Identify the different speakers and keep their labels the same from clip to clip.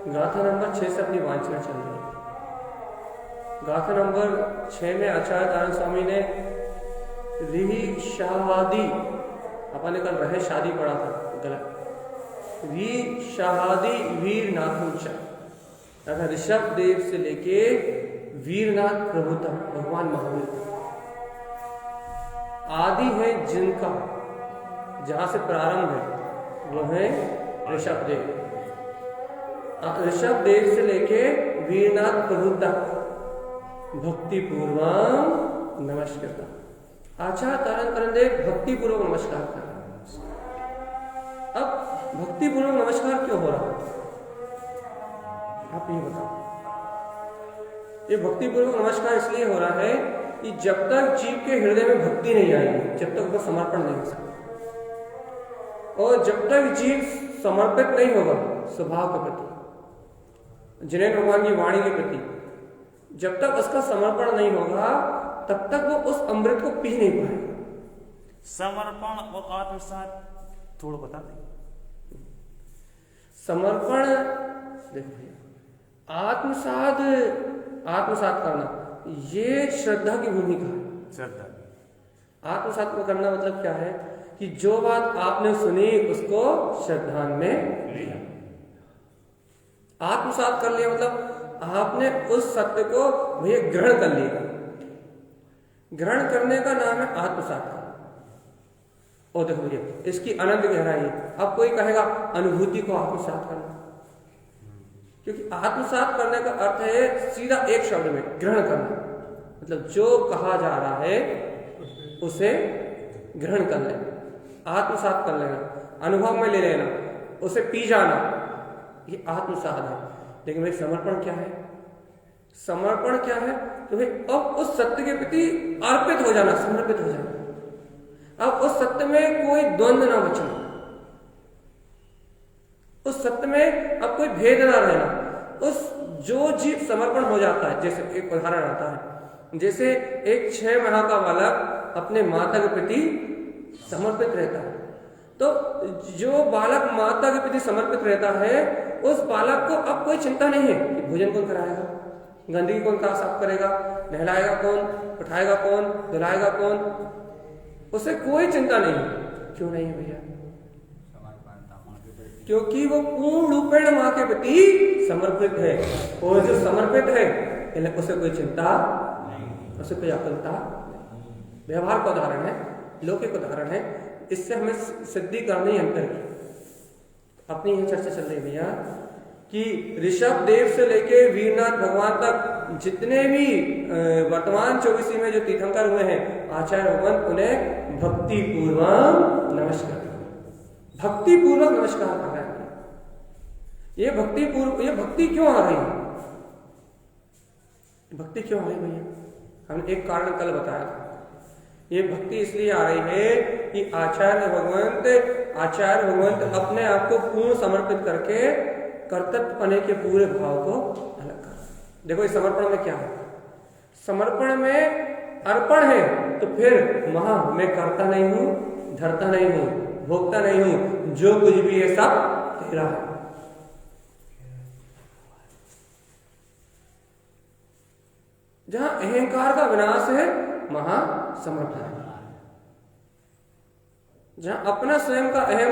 Speaker 1: गाथा नंबर 6 से अपनी वांछना चल रही है। गाथा नंबर 6 में आचार्य दानंद स्वामी ने रिही शाहादी, अपन ने कल रहे शादी पढ़ा था, गलत। री शाहादी वीर नाथुंचा, ऋषभ देव से लेके वीरनाथ प्रभु तक भगवान महावीर आदि है जिनका, जहां से प्रारंभ है वो है ऋषभ देव। ऋषभ देव से लेके वीरनाथ प्रभु तक भक्ति पूर्वक नमस्कार। आचार्य तारण देव भक्ति पूर्वक नमस्कार कर रहे हैं। अब भक्ति पूर्वक नमस्कार क्यों हो रहा है, आप ये बताओ। ये भक्ति पूर्वक नमस्कार इसलिए हो रहा है कि जब तक जीव के हृदय में भक्ति नहीं आएगी, जब तक उसका समर्पण नहीं हो सकता, और जब तक जीव समर्पित नहीं होगा स्वभाव के प्रति, जिनेन्द्र भगवान की वाणी के प्रति, जब तक उसका समर्पण नहीं होगा तब तक वो उस अमृत को पी नहीं पाएगा।
Speaker 2: समर्पण और आत्मसात थोड़ा बता दें।
Speaker 1: समर्पण देखो भैया, आत्मसात करना ये श्रद्धा की भूमिका है।
Speaker 2: श्रद्धा
Speaker 1: आत्मसात में करना मतलब क्या है कि जो बात आपने सुनी उसको श्रद्धा में लिया। आत्मसात कर लिया मतलब आपने उस सत्य को भैया ग्रहण कर लिया। ग्रहण करने का नाम है आत्मसात करना। और देखो भैया इसकी अनंत गहराई है। अब कोई कहेगा अनुभूति को आत्मसात करना, क्योंकि आत्मसात करने का अर्थ है सीधा एक शब्द में ग्रहण करना, मतलब जो कहा जा रहा है उसे ग्रहण कर लेना, आत्मसात कर लेना, अनुभव में ले लेना, उसे पी जाना, ये आत्मसात है। लेकिन भाई समर्पण क्या है? समर्पण क्या है? तो भाई अब उस सत्य के प्रति अर्पित हो जाना, समर्पित हो जाना। अब उस सत्य में कोई द्वंद्व ना बचना, उस सत्य में अब कोई भेद ना रहना। उस जो जीव समर्पण हो जाता है, जैसे एक उदाहरण आता है, जैसे एक 6 माह का बालक अपने माता के प्रति समर्पित रहता है, तो जो बालक माता के प्रति समर्पित रहता है उस बालक को अब कोई चिंता नहीं है कि भोजन कौन कराएगा, गंदगी कौन साफ करेगा, नहलाएगा कौन, उठाएगा कौन, धुलाएगा कौन, उसे कोई चिंता नहीं है। क्यों नहीं है भैया? क्योंकि वो पूर्ण रूपेण मां के प्रति समर्पित है। और जो समर्पित है उसे कोई चिंता नहीं, उसे कोई आकुलता नहीं। व्यवहार का उदाहरण है, लौकिक उदाहरण है, इससे हमें सिद्धि करनी है अंतर की। अपनी यह चर्चा चल रही भैया कि ऋषभ देव से लेके वीरनाथ भगवान तक जितने भी वर्तमान 24 में जो तीर्थंकर हुए हैं, आचार्य भगवान उन्हें भक्ति पूर्वक नमस्कार, भक्ति पूर्वक नमस्कार कर रहे हैं। ये भक्ति क्यों आ रही है? भक्ति क्यों आ रही भैया? हमने एक कारण कल बताया था। ये भक्ति इसलिए आ रही है कि आचार्य भगवंत अपने आप को पूर्ण समर्पित करके कर्तव्यपने के पूरे भाव को अलग कर। देखो इस समर्पण में क्या है? समर्पण में अर्पण है, तो फिर मैं करता नहीं हूं, धरता नहीं हूं, भोगता नहीं हूं, जो कुछ भी है सब तेरा है। जहां अहंकार का विनाश है वहां समर्पण है। जहां अपना स्वयं का अहम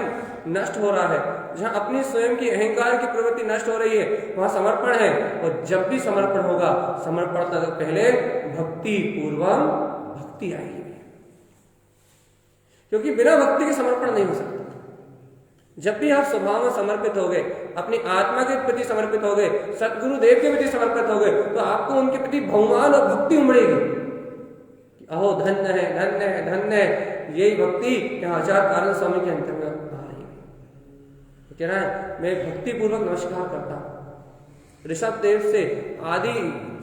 Speaker 1: नष्ट हो रहा है, जहां अपनी स्वयं की अहंकार की प्रवृत्ति नष्ट हो रही है, वहां समर्पण है। और जब भी समर्पण होगा, समर्पण तक पहले भक्ति पूर्वम भक्ति आएगी, क्योंकि बिना भक्ति के समर्पण नहीं हो सकता। जब भी आप स्वभाव में समर्पित हो गए, अपनी आत्मा के प्रति समर्पित हो गए, सतगुरु देव के प्रति समर्पित हो गए, तो आपको उनके प्रति बहुमान और भक्ति उमड़ेगी। अहो धन्य है, धन्य है, धन्य है। यही भक्ति यहाँ आचार्य कारण स्वामी के अंतर में आ रही है। तो कह रहा है मैं भक्ति पूर्वक नमस्कार करता हूं ऋषभ देव से। आदि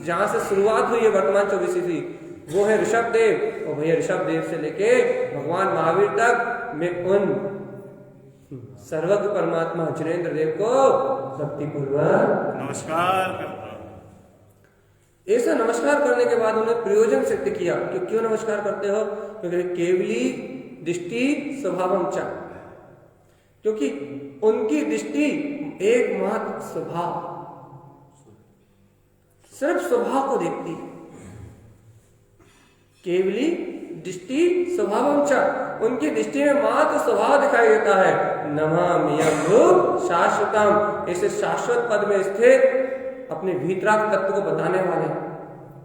Speaker 1: जहां से शुरुआत हुई है वर्तमान 24वीं, वो है ऋषभ देव। और भैया ऋषभ देव से लेके भगवान महावीर तक मैं उन सर्वज्ञ परमात्मा जिनेन्द्र देव को भक्ति पूर्वक
Speaker 2: नमस्कार करता हूं।
Speaker 1: ऐसा नमस्कार करने के बाद उन्होंने प्रयोजन सिद्ध किया कि क्यों नमस्कार करते हो? क्योंकि केवली दृष्टि स्वभावम च, क्योंकि उनकी दृष्टि एकमात्र स्वभाव, सिर्फ स्वभाव को देखती है। केवली दृष्टि स्वभावम च, उनकी दृष्टि में मात्र स्वभाव दिखाई देता है। नमाम्यहं भूत शाश्वतम, ऐसे शाश्वत पद में स्थित अपने भीतराग तत्व को बताने वाले,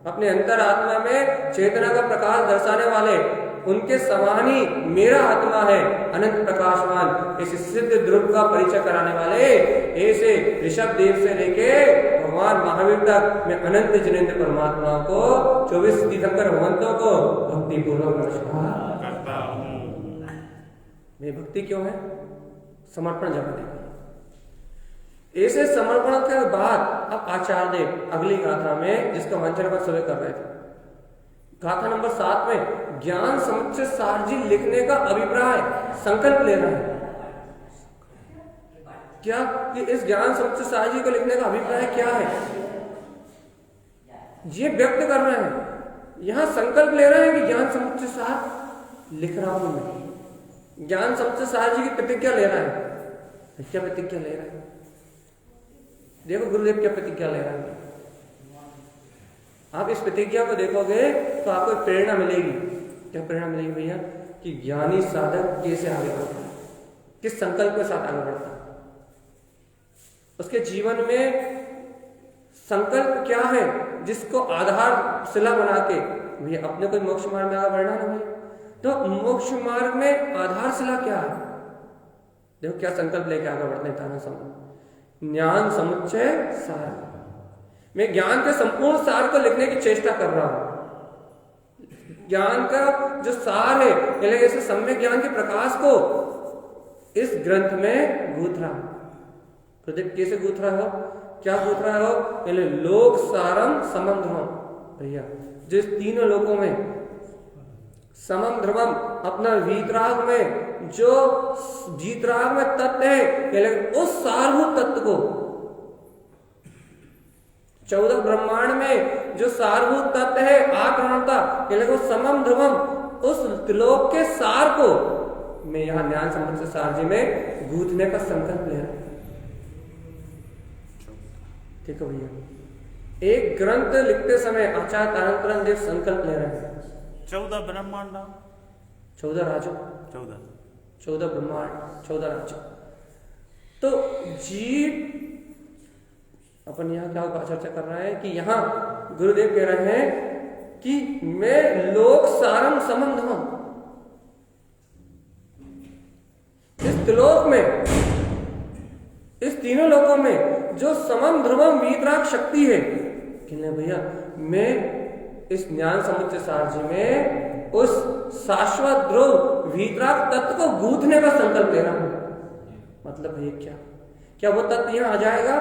Speaker 1: अपने अंतर आत्मा में चेतना का प्रकाश दर्शाने वाले, उनके समान ही मेरा आत्मा है अनंत प्रकाशवान, ऐसे सिद्ध ध्रुव का परिचय कराने वाले, ऐसे ऋषभ देव से लेके भगवान महावीर तक मैं अनंत जिनेन्द्र परमात्मा को 24 तीर्थंकर भगवंतों को भक्ति पूर्वक नमस्कार
Speaker 2: करता हूं।
Speaker 1: ये भक्ति क्यों है? समर्पण जब है। ऐसे समर्पण के बाद अब आचार्य देव अगली गाथा में, जिसका मंचन पर सुबह कर रहे थे, गाथा नंबर 7 में ज्ञान समुच्चय सार जी लिखने का अभिप्राय संकल्प ले रहे हैं। क्या कि इस ज्ञान समुच्चय सार जी को लिखने का अभिप्राय क्या है, ये व्यक्त कर रहे हैं। यहां संकल्प ले रहे हैं कि ज्ञान समुच्चय सार लिख रहा हूं मैं। ज्ञान समुच्चय सार जी की प्रतिज्ञा ले रहा है। क्या प्रतिज्ञा ले रहा है? देखो गुरुदेव क्या प्रतिज्ञा ले रहा है। आप इस प्रतिज्ञा को देखोगे तो आपको प्रेरणा मिलेगी। क्या प्रेरणा मिलेगी भैया? कि ज्ञानी साधक कैसे आगे बढ़ता है, किस संकल्प के साथ आगे बढ़ता है, उसके जीवन में संकल्प क्या है जिसको आधार शिला बना के, भैया अपने को मोक्ष मार्ग में आगे बढ़ना ना भैया, तो मोक्ष मार्ग में आधार शिला क्या है? देखो क्या संकल्प लेके आगे बढ़ते हैं। ताना समझ ज्ञान समुच्चय सार, मैं ज्ञान के संपूर्ण सार को लिखने की चेष्टा कर रहा हूं। ज्ञान का जो सार है, ऐसे सम्यक ज्ञान के प्रकाश को इस ग्रंथ में गूंथ रहा हूं। प्रदीप कैसे गूंथ रहा हो? क्या गूंथ रहा हो? पहले लोक सारम समम ध्रुवम, भैया जिस तीनों लोकों में समम ध्रुवम, अपना वीतराग में जो जीतराग में तत्व है, पहले उस सारभूत तत्व को, 14 ब्रह्मांड में जो सारभूत तत्व है आत्मता, पहले वो समम ध्रुवम, उस त्रिलोक के सार को मैं यहां ज्ञान समुच्चय सार जी में गूंथने का संकल्प ले रहा हूं। ठीक है भैया, एक ग्रंथ लिखते समय आचार्य तारतरन देव संकल्प ले रहे हैं।
Speaker 2: 14 ब्रह्मांड,
Speaker 1: 14 राजो, 14 ब्रह्मांड, 14 राज्य। तो जीव, अपन यहां क्या चर्चा कर रहे हैं कि यहां गुरुदेव कह रहे हैं कि मैं लोक सारम समम ध्रुवम, इस त्रिलोक में, इस तीनों लोकों में जो समम ध्रुवम वीतराग शक्ति है, कहने भैया मैं इस ज्ञान समुच्चय सार जी में उस शाश्वत ध्रुव वीतराग तत्व को गूंथने का संकल्प ले रहा हूं। मतलब भैया क्या वो तत्व यहां आ जाएगा?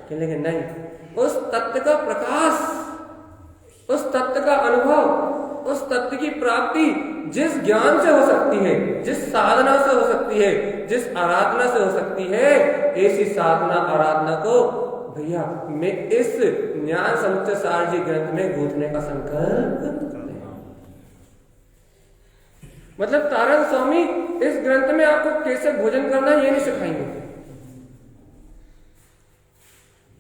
Speaker 1: कहने नहीं, उस तत्व का प्रकाश, उस तत्व का अनुभव, उस तत्व की प्राप्ति जिस ज्ञान से हो सकती है, जिस साधना से हो सकती है, जिस आराधना से हो सकती है, ऐसी साधना आराधना को भैया मैं इस ज्ञान समुच्चय सार जी ग्रंथ में गूंथने का संकल्प। मतलब तारण स्वामी इस ग्रंथ में आपको कैसे भोजन करना है ये नहीं सिखाएंगे,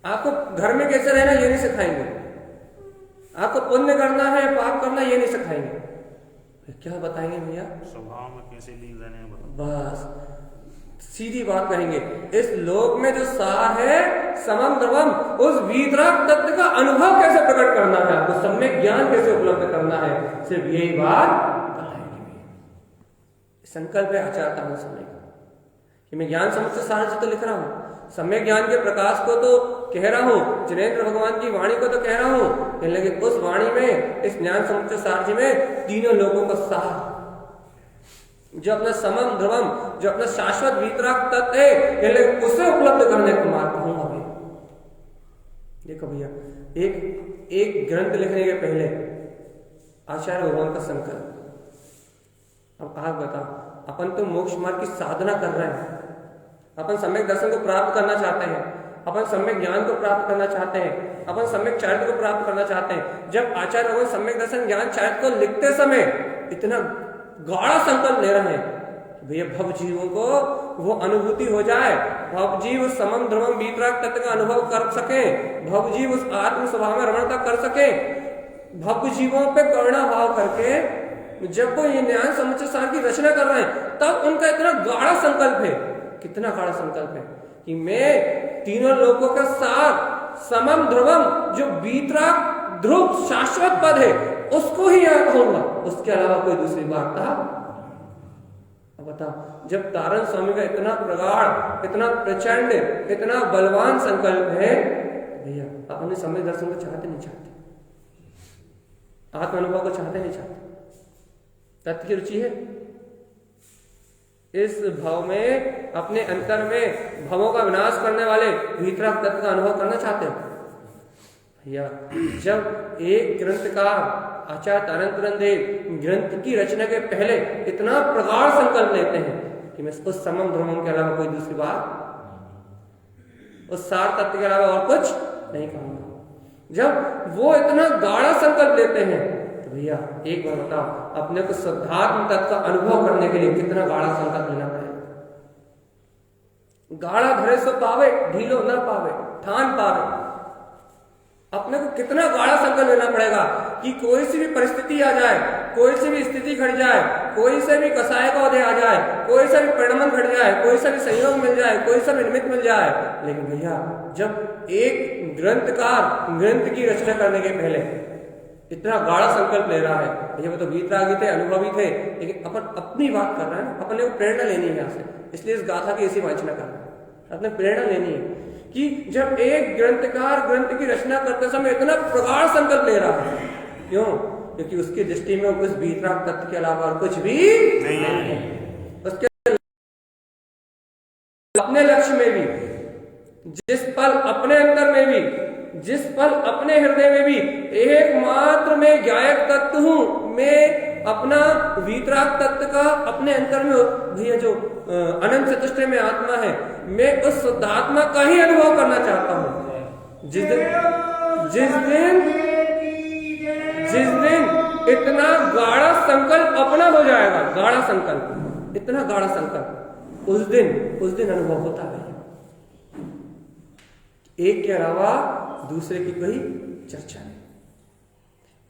Speaker 1: आपको घर में कैसे रहना ये नहीं सिखाएंगे, आपको पुण्य करना है, पाप करना, ये नहीं सिखाएंगे। क्या बताएंगे भैया?
Speaker 2: स्वभाव में कैसे लीन रहने हैं बताओ।
Speaker 1: बस सीधी बात कहेंगे, इस लोक में जो सार है समम द्रवम, उस वीतराग तत्व का अनुभव कैसे प्रकट करना है, आपको सम्यक ज्ञान कैसे उपलब्ध करना है, सिर्फ यही बात बताएंगे। संकल्प है आचार्य तारण स्वामी का कि मैं ज्ञान समुच्चय सार से तो लिख रहा हूं, सम्यक ज्ञान के प्रकाश को तो कह रहा हूं, जिनेन्द्र भगवान की वाणी को तो कह रहा हूं, लेकिन उस वाणी में, इस ज्ञान समुच्चय सार में तीनों लोगों का सार, जो अपना समम ध्रुवम, जो अपना शाश्वत वीतराग तत्व है, लेकिन उसे उपलब्ध करने का मार्ग कहूंगा भैया। देखो भैया, एक ग्रंथ लिखने के पहले आचार्य भगवान का संकल्प। अब आप बताओ, अपन तो मोक्ष मार्ग की साधना कर रहे हैं, अपन सम्यक दर्शन को प्राप्त करना चाहते हैं, अपन सम्यक ज्ञान को प्राप्त करना चाहते हैं, अपन सम्यक चरित्र को प्राप्त करना चाहते हैं। जब आचार्य भगवान सम्यक दर्शन ज्ञान चरित्र को लिखते समय इतना गाढ़ा संकल्प ले रहे हैं, भैया भव जीवों को वो अनुभूति हो जाए, भव जीव उस समम ध्रुवम वीतराग तत्व का अनुभव कर सके, भव जीव उस आत्म स्वभाव में रमणता कर सके, भव जीवों पे करुणा भाव करके जब वो ये ज्ञान समुच्चय सार की रचना कर रहे हैं, तब उनका इतना गाढ़ा संकल्प है, कितना गाढ़ा संकल्प है कि मैं तीनों लोगों का साथ समम ध्रुवम, जो वीतराग ध्रुव शाश्वत पद है, उसको ही यहां कहूंगा, उसके अलावा कोई दूसरी बात था। अब बताओ, जब तारण स्वामी का इतना प्रगाढ़, इतना प्रचंड, इतना बलवान संकल्प है, भैया अपने सम्यक दर्शन को चाहते नहीं चाहते, आत्म अनुभव को चाहते नहीं चाहते, तत्व की रुचि है इस भाव में, अपने अंतर में भवों का विनाश करने वाले वीतराग तत्व का अनुभव करना चाहते हो भैया। जब एक ग्रंथकार आचार्य तारण देव ग्रंथ की रचना के पहले इतना प्रगाढ़ संकल्प लेते हैं कि मैं उस समम ध्रुवम के अलावा कोई दूसरी बात, उस सार तत्व के अलावा और कुछ नहीं कहूंगा, जब वो इतना गाढ़ा संकल्प लेते हैं, तो भैया एक बार बताओ, अपने को शुद्धात्म तत्व का अनुभव करने के लिए कितना गाढ़ा संकल्प लेना पड़ेगा। गाढ़ा धरे सो पावे, ढीलो न पावे, ठान पावे। अपने को कितना गाढ़ा संकल्प लेना पड़ेगा कि कोई सी भी परिस्थिति आ जाए, कोई सी भी स्थिति घट जाए, कोई से भी कसाय का उदय आ जाए, कोई सा भी परिणमन घट जाए, कोई सा भी संयोग मिल जाए, कोई सा भी निमित्त मिल जाए, लेकिन भैया जब एक ग्रंथकार ग्रंथ की रचना करने के पहले इतना गाढ़ा संकल्प ले रहा है, भैया वो तो वीतरागी थे, अनुभवी थे, लेकिन अपन अपनी बात कर रहे हैं, अपने को प्रेरणा लेनी है यहाँ से, इसलिए इस गाथा की ऐसी वाचना कर रहे हैं, अपने प्रेरणा लेनी है कि जब एक ग्रंथकार ग्रंथ की रचना करते समय इतना प्रगाढ़ संकल्प ले रहा है, क्यों? क्योंकि उसकी दृष्टि में उस वीतराग तत्व के अलावा और कुछ भी नहीं है। उसके अपने लक्ष्य में भी, जिस पल अपने अंदर में भी, जिस पल अपने हृदय में भी एकमात्र मैं ज्ञायक तत्व हूं, मैं अपना वीतराग तत्व का अपने अंतर में भैया जो अनंत चतुष्टय में आत्मा है, मैं उस शुद्धात्मा का ही अनुभव करना चाहता हूं। जिस दिन इतना गाढ़ा संकल्प अपना हो जाएगा, गाढ़ा संकल्प, इतना गाढ़ा संकल्प, उस दिन अनुभव होता है। एक के अलावा दूसरे की कोई चर्चा नहीं,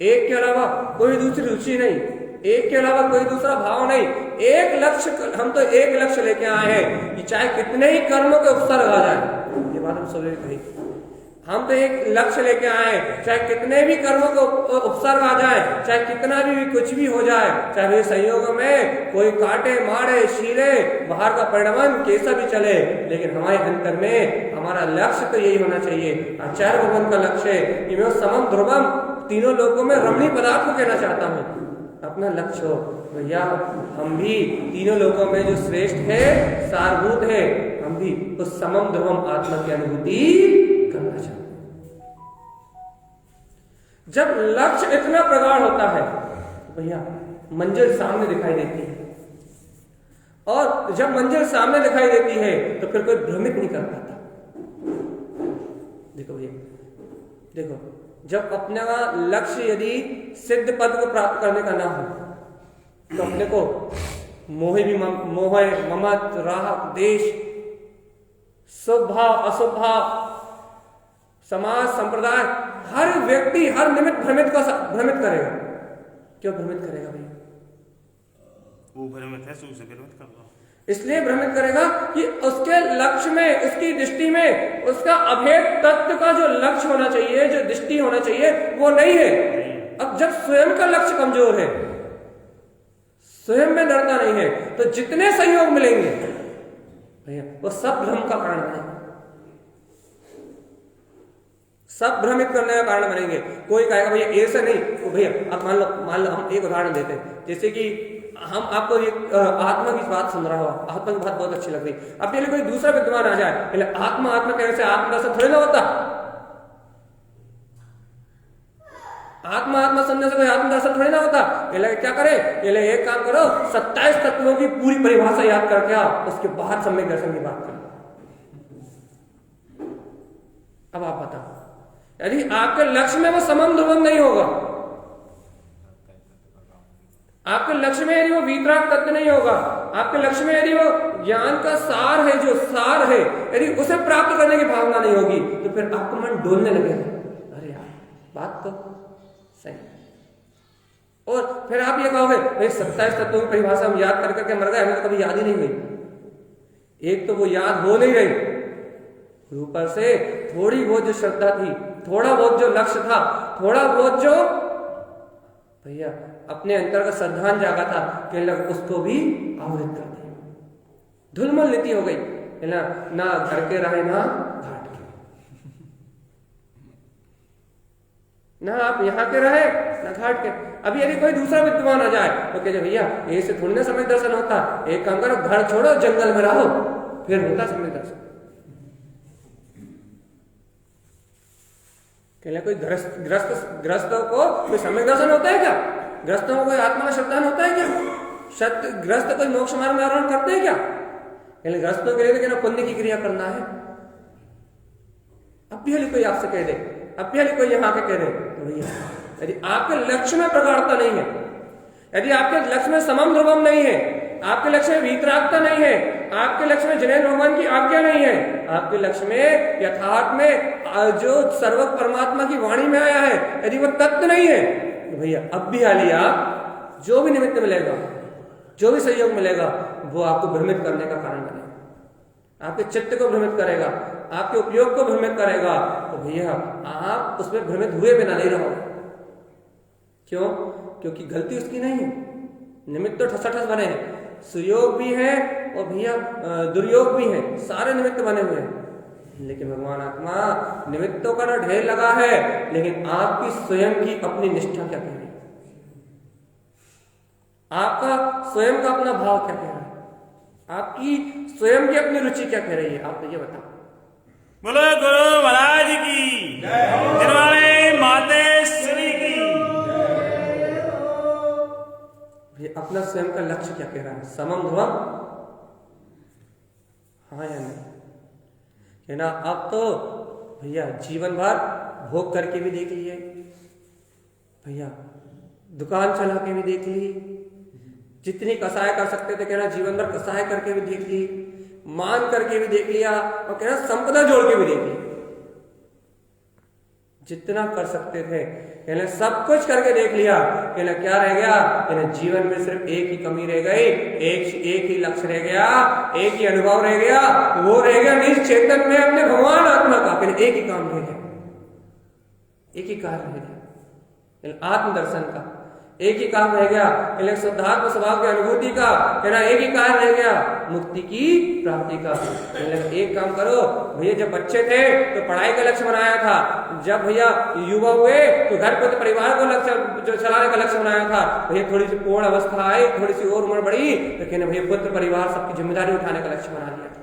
Speaker 1: एक के अलावा कोई दूसरी रुचि नहीं, एक के अलावा कोई दूसरा भाव नहीं, एक लक्ष्य, हम तो एक लक्ष्य लेके आए हैं कि चाहे कितने ही कर्मों के उपसर्ग आ जाए, ये बात हम सब कही, हम तो एक लक्ष्य लेके आए हैं, चाहे कितने भी कर्मों को उपसर्ग आ जाए, चाहे कितना भी कुछ भी हो जाए, चाहे संयोग में कोई काटे मारे शीले, बाहर का परिणमन कैसा भी चले, लेकिन हमारे अंतर में हमारा लक्ष्य तो यही होना चाहिए। आचार्य भगवान का लक्ष्य है कि मैं समम ध्रुवम तीनों लोगों में रमणीय पदार्थ को कहना चाहता हूँ, अपना लक्ष्य हो भैया। हम भी तीनों लोगों में जो श्रेष्ठ है, सारभूत है, हम भी उस समम ध्रुवम आत्मा की अनुभूति करना चाहते हैं। जब लक्ष्य इतना प्रगाढ़ होता है भैया, मंजिल सामने दिखाई देती है, और जब मंजिल सामने दिखाई देती है तो फिर कोई भ्रमित नहीं कर पाता। देखो भैया, देखो जब अपने का लक्ष्य यदि सिद्ध पद को प्राप्त करने का ना हो, तो अपने को मोह ममत राह देश, शुभ भाव अशुभ भाव, समाज संप्रदाय, हर व्यक्ति हर निमित्त भ्रमित करेगा। क्यों भ्रमित करेगा भैया?
Speaker 2: वो भ्रमित है, से भ्रमित कर दो।
Speaker 1: इसलिए भ्रमित करेगा कि उसके लक्ष्य में, उसकी दृष्टि में, उसका अभेद तत्व का जो लक्ष्य होना चाहिए, जो दृष्टि होना चाहिए, वो नहीं है। अब जब स्वयं का लक्ष्य कमजोर है, स्वयं में दृढ़ता नहीं है, तो जितने सहयोग मिलेंगे भैया वो सब भ्रम का कारण बनेंगे, सब भ्रमित करने का कारण बनेंगे। कोई कहेगा भैया ऐसा नहीं, तो भैया आप मान लो हम एक उदाहरण देते हैं, जैसे कि हम आपको एक आत्मा की बात सुन रहा हो, आत्मा की बात बहुत अच्छी लग रही, अब पहले कोई दूसरा विद्वान आ जाए, पहले आत्मा कहने से आत्मदर्शन थोड़ी ना होता। आत्मा सुनने से कोई आत्मदर्शन थोड़ी ना होता। पहले क्या करे, पहले एक काम करो, 27 तत्वों की पूरी परिभाषा याद करके आओ, उसके बाद सम्यक दर्शन की बात करो। अब आप बताओ, यदि आपके लक्ष्य में वो समम ध्रुवम नहीं होगा, आपके लक्ष्य में यदि वो वीतराग तत्व नहीं होगा, आपके लक्ष्य में यदि वो ज्ञान का सार है, जो सार है, यदि उसे प्राप्त करने की भावना नहीं होगी, तो फिर आपका मन डोलने लगेगा। अरे यार बात तो सही। और फिर आप ये कहोगे भाई 27 तत्वों की परिभाषा हम याद कर करके मर गए, हमें तो कभी याद ही नहीं हुई। एक तो वो याद हो नहीं रही, ऊपर से थोड़ी बहुत जो श्रद्धा थी, थोड़ा बहुत जो लक्ष्य था, थोड़ा बहुत जो भैया अपने अंतर का श्रद्धान जागा था, कहने लगा उसको भी आवृत कर दिया। धुलमुल नीति हो गई, है ना घर के रहे ना घाट के, ना आप यहाँ के रहे ना घाट के। अभी यदि कोई दूसरा विद्वान आ जाए तो कहते भैया ऐसे थोड़ी ना समय दर्शन होता, एक काम करो घर छोड़ो जंगल में रहो, फिर होता समय दर्शन। कोई ग्रस्तों को कोई सम्यक दर्शन होता है क्या? ग्रस्तों को कोई आत्मा में श्रद्धान होता है क्या? ग्रस्त कोई मोक्ष मार्ग में आरोहण करते हैं क्या? ग्रस्तों के लिए तो पुण्य की क्रिया करना है। अब भी कोई आपसे कह दे, अब भी कोई यहाँ के कह दे, तो भैया यदि आपके लक्ष्य में प्रगाढ़ता नहीं है, यदि आपके लक्ष्य में समम ध्रुवम नहीं है, आपके लक्ष्य में वीतरागता नहीं है, आपके लक्ष्य में जिनेन्द्र भगवान की आज्ञा नहीं है, आपके लक्ष्य में यथार्थ में जो सर्वक परमात्मा की वाणी में आया है, यदि वो तत्व नहीं है, तो भैया अब भी हाली आप जो भी निमित्त मिलेगा, जो भी सहयोग मिलेगा, वो आपको भ्रमित करने का कारण बनेगा, आपके चित्त को भ्रमित करेगा, आपके उपयोग को भ्रमित करेगा। तो भैया आप उसमें भ्रमित हुए बिना नहीं रहोगे। क्यों? क्योंकि गलती उसकी नहीं है, निमित्त तो ठसाठस बने हैं, सुयोग भी है और भैया दुर्योग भी है, सारे निमित्त बने हुए हैं। लेकिन भगवान आत्मा निमित्तों का ना ढेर लगा है, लेकिन आपकी स्वयं की अपनी निष्ठा क्या कह रही है, आपका स्वयं का अपना भाव क्या कह रहा है, आपकी स्वयं की अपनी रुचि क्या कह रही है, आप तो ये बताओ।
Speaker 2: बोलो गुरु महाराज की जय, मातेश्वरी की।
Speaker 1: अपना स्वयं का लक्ष्य क्या कह रहा है, समम ध्रुवम, हाँ या नहीं, है ना? अब तो भैया जीवन भर भोग करके भी देख लिए, भैया दुकान चला के भी देख ली, जितनी कसाय कर सकते थे कहना जीवन भर कसाय करके भी देख ली, मान करके भी देख लिया, और कहना संपदा जोड़ के भी देख ली, जितना कर सकते थे कहना सब कुछ करके देख लिया। कहना क्या रह गया? कहना जीवन में सिर्फ एक ही कमी रह गई, एक ही लक्ष्य रह गया, एक ही अनुभव रह गया, वो रह गया निज चेतन में अपने भगवान आत्मा का। कहना एक ही काम रह गया, एक ही कार्य रह गया, आत्मदर्शन का एक ही काम रह गया, शुद्धात्म स्वभाव की अनुभूति का कहना एक ही कार्य रह गया, मुक्ति की प्राप्ति का। एक काम करो भैया, जब बच्चे थे तो पढ़ाई का लक्ष्य बनाया था, जब भैया युवा हुए तो घर पर परिवार को लक्ष्य जो चलाने का लक्ष्य बनाया था, भैया थोड़ी सी पूर्ण अवस्था आई, थोड़ी सी और उम्र बढ़ी तो कहना भैया पुत्र परिवार सबकी जिम्मेदारी उठाने का लक्ष्य बना लिया था।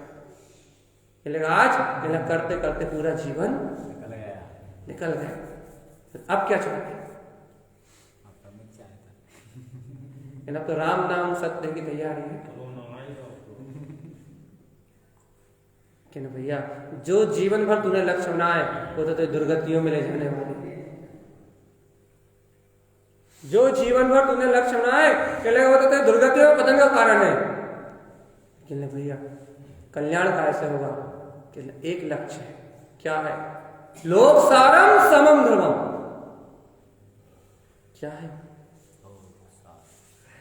Speaker 1: आज करते करते पूरा जीवन निकल गया। अब क्या चाहते हैं? तो राम नाम सत्य की तैयारी है कि ना भैया, जो जीवन भर तूने लक्ष्य बनाए वो तो दुर्गतियों में ले जाने वाले, जो जीवन भर तूने लक्ष्य बनाए वो तो दुर्गतियों में पतन का कारण है। कि भैया कल्याण कैसे होगा? कि एक लक्ष्य है, क्या है? लोक सारम समम ध्रुवम। क्या है?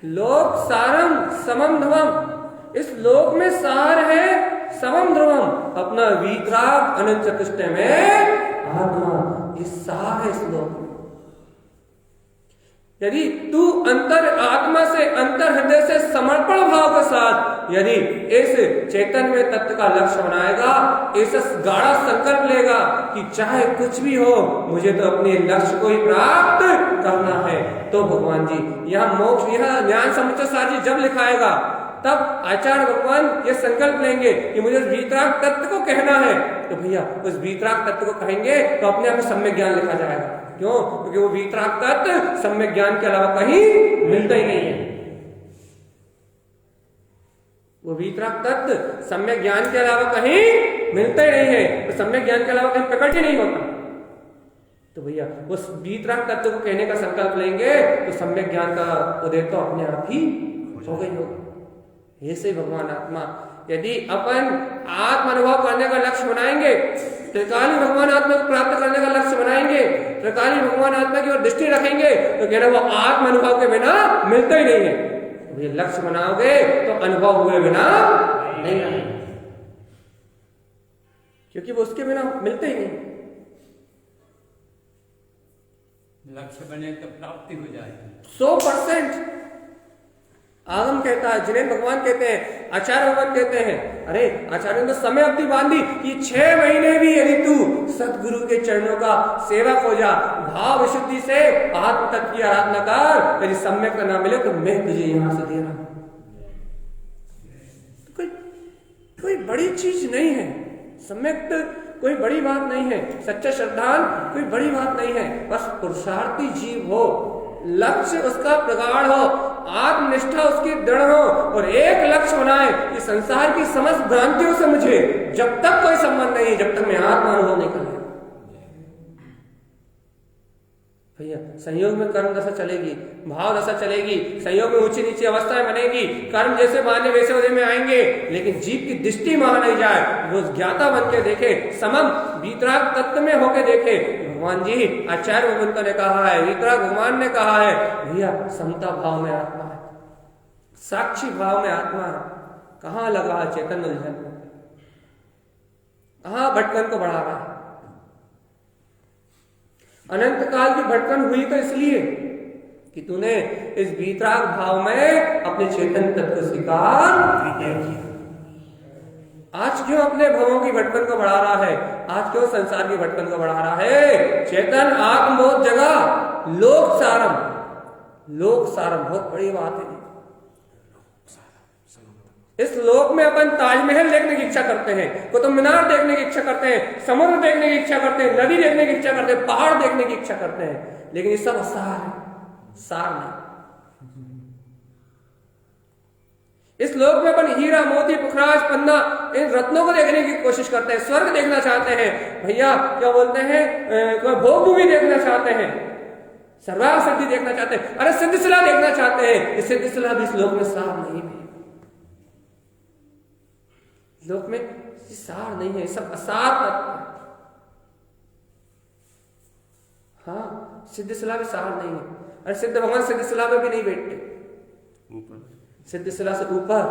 Speaker 1: लोक सारम समम ध्रुवम। इस लोक में सार है, समम ध्रुवम अपना वीतराग अनंत चतुष्टय में आत्मा, ये सार है इस लोक में। यदि तू अंतर आत्मा से, अंतर हृदय से समर्पण भाव के साथ यदि इस चेतन में तत्व का लक्ष्य बनाएगा, ऐसा गाढ़ा संकल्प लेगा कि चाहे कुछ भी हो मुझे तो अपने लक्ष्य को ही प्राप्त करना है, तो भगवान जी यह मोक्ष, यह ज्ञान समुच्चय सार जी जब लिखाएगा तब आचार्य भगवान ये संकल्प लेंगे कि मुझे उस वीतराग तत्व को कहना है, तो भैया उस वीतराग तत्व को कहेंगे तो अपने आप सम्यक ज्ञान लिखा जाएगा। क्यों? क्योंकि वो वीतराग तत्व सम्यक ज्ञान के अलावा कहीं मिलता ही नहीं है। वो वीतराग तत्व सम्यक ज्ञान के अलावा कहीं मिलता ही नहीं है, तो सम्यक ज्ञान के अलावा कहीं प्रकट ही नहीं होता। तो भैया उस वीतराग तत्व को कहने का संकल्प लेंगे तो सम्यक ज्ञान का उदय तो अपने आप ही हो गई होगा। ऐसे भगवान आत्मा यदि अपन आत्म अनुभव करने का लक्ष्य बनाएंगे, त्रिकाली भगवान आत्मा को प्राप्त करने का लक्ष्य बनाएंगे, त्रिकाली भगवान आत्मा की ओर दृष्टि रखेंगे, तो कहना वो आत्म अनुभव के बिना मिलता ही नहीं है। ये लक्ष्य बनाओगे तो अनुभव हुए बिना नहीं रहेगा, क्योंकि वो उसके बिना मिलते ही नहीं।
Speaker 3: लक्ष्य बने तो प्राप्ति हो जाएगी
Speaker 1: 100%। आगम कहता है, जिन्हें भगवान कहते हैं, आचार्य भगवान कहते हैं, अरे आचार्य ने तो समय अवधि बांधी कि 6 महीने भी यदि तू सदगुरु के चरणों का सेवक हो जा, भाव विशुद्धि से आत्म तत्व की आराधना कर, यदि सम्यक ना मिले तो मैं तुझे यहां से दे रहा हूं। कोई बड़ी चीज नहीं है, सम्यक कोई बड़ी बात नहीं है, सच्चा श्रद्धान कोई बड़ी बात नहीं है, बस पुरुषार्थी जीव हो, लक्ष्य उसका प्रगाढ़ हो, आत्मनिष्ठा उसकी दृढ़ हो और एक लक्ष्य बनाए कि संसार की समस्त भ्रांतियों से मुझे जब तक कोई संबंध नहीं, जब तक मैं आत्मा अनुभव नहीं कर लिया। भैया संयोग में कर्म दशा चलेगी, भाव दशा चलेगी, संयोग में ऊंची नीची अवस्थाएं बनेगी, कर्म जैसे माने वैसे उदय में आएंगे, लेकिन जीव की दृष्टि वहां नहीं जाए, वो ज्ञाता बन के देखे, समम वीतराग तत्व में होके देखे। भगवान जी आचार्य भगवंत ने कहा है, वीतराग भगवान ने कहा है, भैया समता भाव में आत्मा है, साक्षी भाव में आत्मा है। कहां लगा है चेतन उलझन, कहां भटकन को बढ़ा रहा है। अनंत काल की भटकन हुई तो इसलिए कि तूने इस वीतराग भाव में अपने चेतन तत्व को स्वीकार नहीं किया। आज क्यों अपने भवों की भटकन को बढ़ा रहा है, आज क्यों संसार की भटकन को बढ़ा रहा है? चेतन आत्मबोध जगह लोक सारम, लोक सारम बहुत बड़ी बात है। इस लोक में अपन ताजमहल देखने की इच्छा करते हैं, कुतुब मीनार देखने की इच्छा करते हैं, समुद्र देखने की इच्छा करते हैं, नदी देखने की इच्छा करते हैं, पहाड़ देखने की इच्छा करते हैं, लेकिन ये सब सार है, सार नहीं। इस लोक में अपन हीरा मोती पुखराज पन्ना इन रत्नों को देखने की कोशिश करते हैं, स्वर्ग देखना चाहते हैं, भैया क्या बोलते हैं, भोग भूमि देखना चाहते हैं, सर्वांग सिद्धि देखना चाहते हैं, अरे सिद्धिशिला देखना चाहते हैं। इस सिद्धिशिला भी इस लोक में सार नहीं है, लोक में सार नहीं है, सब असार तत्व है। हाँ सिद्धिशिला भी सार नहीं है, अरे सिद्ध भगवान सिद्धिशिला में भी नहीं बैठते,
Speaker 2: ऊपर
Speaker 1: सिद्धिशिला से ऊपर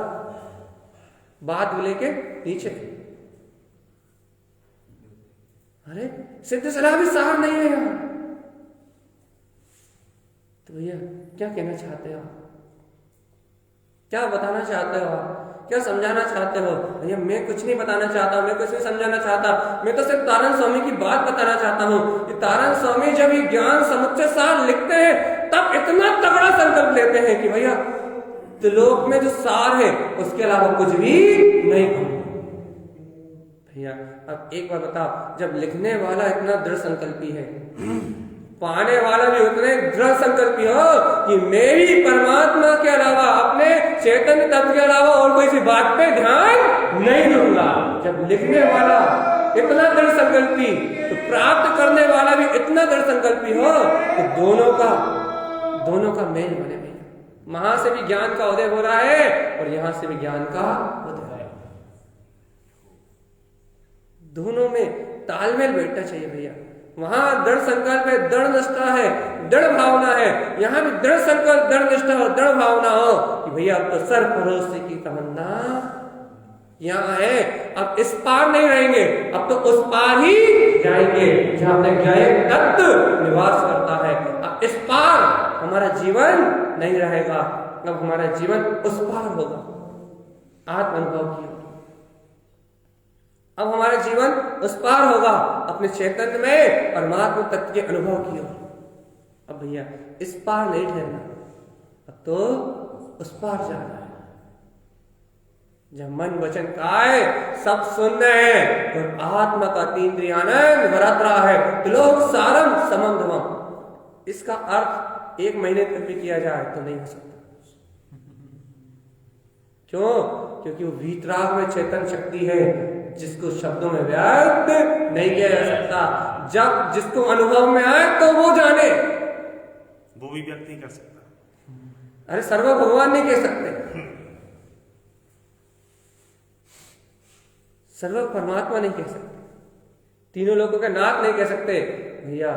Speaker 1: बात लेके नीचे। अरे सिद्धिशिला भी सार नहीं है यहाँ। तो भैया क्या कहना चाहते हो, क्या बताना चाहते हो आप, क्या समझाना चाहते हो? भैया मैं कुछ नहीं बताना चाहता, मैं कुछ नहीं समझाना चाहता, मैं तो सिर्फ तारण स्वामी की बात बताना चाहता हूँ कि तारण स्वामी जब ये ज्ञान समुच्चय सार लिखते हैं तब इतना तगड़ा संकल्प लेते हैं कि भैया त्रिलोक में जो सार है उसके अलावा कुछ भी नहीं। भैया अब एक बार बताओ, जब लिखने वाला इतना दृढ़ संकल्पी है, पाने वाला भी उतने दृढ़ संकल्पी हो कि मैं भी परमात्मा के अलावा, अपने चैतन्य तत्व के अलावा और कोई सी बात पे ध्यान नहीं दूंगा। जब लिखने वाला इतना दृढ़ संकल्पी, तो प्राप्त करने वाला भी इतना दृढ़ संकल्पी हो कि दोनों का मेल बने। वहां से भी ज्ञान का उदय हो रहा है और यहां से भी ज्ञान का उदय, दोनों में तालमेल बैठना चाहिए भैया। वहां दृढ़ संकल्प है, दृढ़ निष्ठा है, दृढ़ भावना है, यहाँ भी दृढ़ संकल्प, दृढ़ निष्ठा और दृढ़ भावना हो कि भैया अब तो सर भरोसे की तमन्ना यहाँ है, अब इस पार नहीं रहेंगे, अब तो उस पार ही जाएंगे जहां अपने ज्ञायक तत्व निवास करता है। अब इस पार हमारा जीवन नहीं रहेगा, अब हमारा जीवन उस पार होगा, आत्म अनुभव की। अब हमारा जीवन उस पार होगा, अपने चैतन्य में परमात्मा तत्व के अनुभव की ओर। अब भैया इस पार नहीं ठहरना, अब तो उस पार जाना है। जब मन वचन काय सब सुन रहे हैं और आत्मा का तीन्द्रिय आनंद बरत रहा है, त्रिलोक सारम समम धमम। इसका अर्थ 1 महीने तक भी किया जाए तो नहीं हो सकता। क्यों? क्योंकि वो वीतराग में चेतन शक्ति है जिसको शब्दों में व्यक्त नहीं किया जा सकता। जब जिसको अनुभव में आए तो वो जाने,
Speaker 2: वो भी व्यक्त नहीं कर सकता।
Speaker 1: अरे सर्व भगवान नहीं कह सकते, सर्व परमात्मा नहीं कह सकते, तीनों लोगों के नाथ नहीं कह सकते भैया।